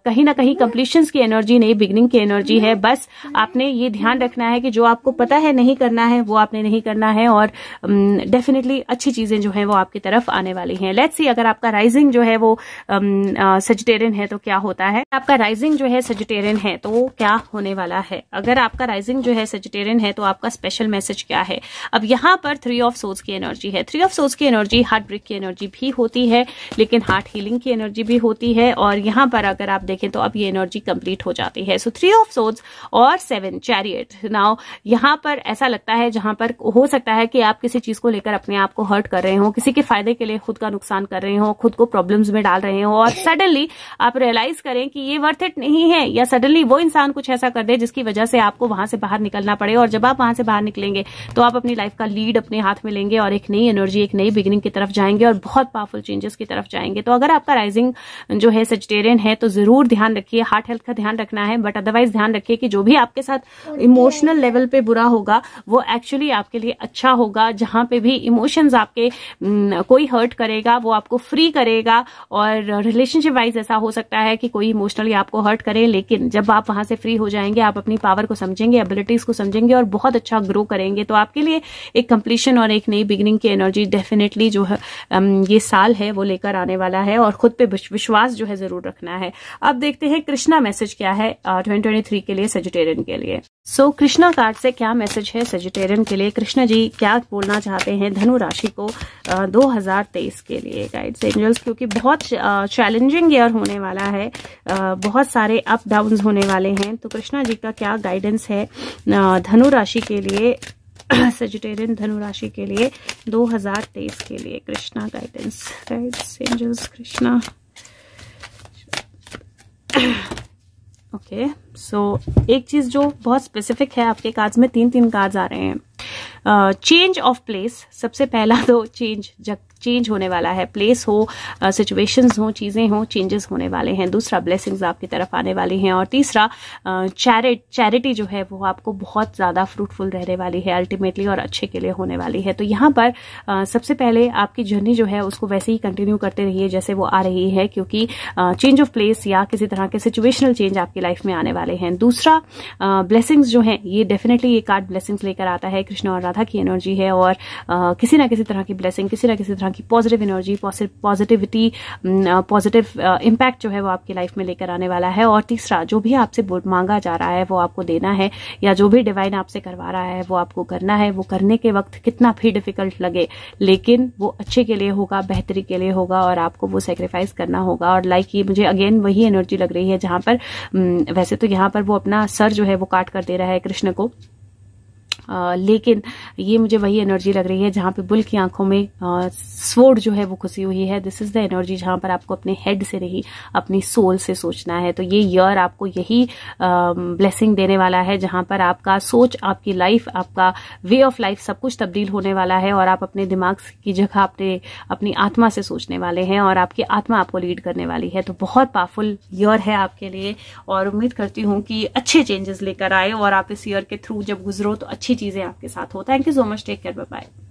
[SPEAKER 1] कहीं ना कहीं कंप्लीशंस की एनर्जी, नई बिगनिंग की एनर्जी है। बस आपने ये ध्यान रखना है कि जो आपको पता है नहीं करना है वो आपने नहीं करना है और डेफिनेटली अच्छी चीजें जो है वो आपकी तरफ आने वाली हैं। लेट्स सी अगर आपका राइजिंग जो है वो सजिटेरियन है तो क्या होता है। आपका राइजिंग जो है सजिटेरियन है तो वो क्या होने वाला है। अगर आपका राइजिंग जो है सजिटेरियन है तो आपका स्पेशल मैसेज क्या है। अब यहाँ पर 3 ऑफ सोर्ड्स की एनर्जी है। 3 ऑफ सोर्ड्स की एनर्जी हार्ट ब्रेक की एनर्जी भी होती है, लेकिन हार्ट हीलिंग की एनर्जी भी होती है। और यहाँ पर अगर आप देखें तो अब ये एनर्जी कंप्लीट हो जाती है। सो 3 ऑफ सोर्ड्स और 7 चैरियट। नाउ यहाँ पर ऐसा लगता है जहां पर हो सकता है कि आप किसी चीज को लेकर अपने आप को हर्ट कर रहे हो, किसी के फायदे के लिए खुद का नुकसान कर रहे हो, खुद को प्रॉब्लम्स में डाल रहे हो और सडनली आप रियलाइज करें कि ये वर्थ इट नहीं है, या सडनली वो इंसान कुछ ऐसा कर दे जिसकी वजह से आपको वहां से बाहर निकलना पड़े। और जब आप वहां से बाहर निकलेंगे तो आप अपनी लाइफ का लीड अपने हाथ में लेंगे और एक नई एनर्जी, एक नई बिगिनिंग की तरफ जाएंगे और बहुत पावरफुल चेंजेस की तरफ जाएंगे। तो अगर आपका राइजिंग जो है सजिटेरियन है तो जरूर ध्यान रखिए, हार्ट हेल्थ का ध्यान रखना है। बट अदरवाइज ध्यान रखिए कि जो भी आपके साथ इमोशनल लेवल पे बुरा होगा वो एक्चुअली आपके लिए अच्छा होगा। जहां पे भी इमोशंस आपके कोई हर्ट करेगा वो आपको फ्री करेगा। और रिलेशनशिप वाइज ऐसा हो सकता है कि कोई इमोशनली आपको हर्ट करे, लेकिन जब आप वहां से फ्री हो जाएंगे आप अपनी पावर को समझेंगे, एबिलिटीज को समझेंगे और बहुत अच्छा ग्रो करेंगे। तो आपके लिए एक कंप्लीशन और एक नई बिगिनिंग की एनर्जी डेफिनेटली जो है ये साल है वो लेकर आने वाला है और खुद पे विश्वास जो है जरूर रखना है। अब देखते हैं कृष्णा मैसेज क्या है 2023 के लिए सजिटेरियन के लिए। सो कृष्णा कार्ड से क्या मैसेज है सजिटेरियन के लिए। कृष्णा जी क्या बोलना चाहते हैं धनु राशि को 2023 के लिए गाइड्स एंजल्स, क्योंकि बहुत चैलेंजिंग ईयर होने वाला है, बहुत सारे अप डाउन्स होने वाले हैं। तो कृष्णा जी का क्या गाइडेंस है धनु राशि के लिए, सजिटेरियन धनु राशि के लिए 2023 के लिए। Krishna guidance, guides angels Krishna. Okay so एक चीज जो बहुत स्पेसिफिक है, आपके कार्ड्स में 3 कार्ड्स आ रहे हैं। चेंज ऑफ प्लेस, सबसे पहला तो चेंज होने वाला है, प्लेस हो, सिचुएशंस हो, चीजें हो, चेंजेस होने वाले हैं। दूसरा ब्लेसिंग्स आपकी तरफ आने वाली हैं और तीसरा चैरिटी जो है वो आपको बहुत ज्यादा फ्रूटफुल रहने वाली है अल्टीमेटली और अच्छे के लिए होने वाली है। तो यहाँ पर सबसे पहले आपकी जर्नी जो है उसको वैसे ही कंटिन्यू करते रहिए जैसे वो आ रही है, क्योंकि चेंज ऑफ प्लेस या किसी तरह के सिचुएशनल चेंज आपकी लाइफ में आने वाले हैं। दूसरा ब्लेसिंग्स जो है ये डेफिनेटली ये कार्ड ब्लेसिंग्स लेकर आता है, कृष्ण और राधा की एनर्जी है और किसी ना किसी तरह की ब्लेसिंग, किसी ना किसी तरह की positive energy, positivity, positive impact जो है वो आपकी लाइफ में लेकर आने वाला है। और तीसरा जो भी आपसे मांगा जा रहा है वो आपको देना है, या जो भी डिवाइन आपसे करवा रहा है वो आपको करना है। वो करने के वक्त कितना भी डिफिकल्ट लगे लेकिन वो अच्छे के लिए होगा, बेहतरी के लिए होगा और आपको वो सेक्रीफाइस करना होगा। और लाइक ये मुझे अगेन वही एनर्जी लग रही है जहां पर वैसे तो यहाँ पर वो अपना सर जो है वो काट कर दे रहा है कृष्ण को, लेकिन ये मुझे वही एनर्जी लग रही है जहां पे बुल की आंखों में स्वॉर्ड जो है वो खुशी हुई है। दिस इज द एनर्जी जहां पर आपको अपने हेड से नहीं अपनी सोल से सोचना है। तो ये ईयर आपको यही ब्लेसिंग देने वाला है जहां पर आपका सोच, आपकी लाइफ, आपका वे ऑफ लाइफ सब कुछ तब्दील होने वाला है और आप अपने दिमाग की जगह अपनी आत्मा से सोचने वाले हैं और आपकी आत्मा आपको लीड करने वाली है। तो बहुत पावरफुल ईयर है आपके लिए और उम्मीद करती हूँ कि अच्छे चेंजेस लेकर आए और आप इस ईयर के थ्रू जब गुजरो तो अच्छी चीजें आपके साथ हो। Thank you so much, take care, bye bye.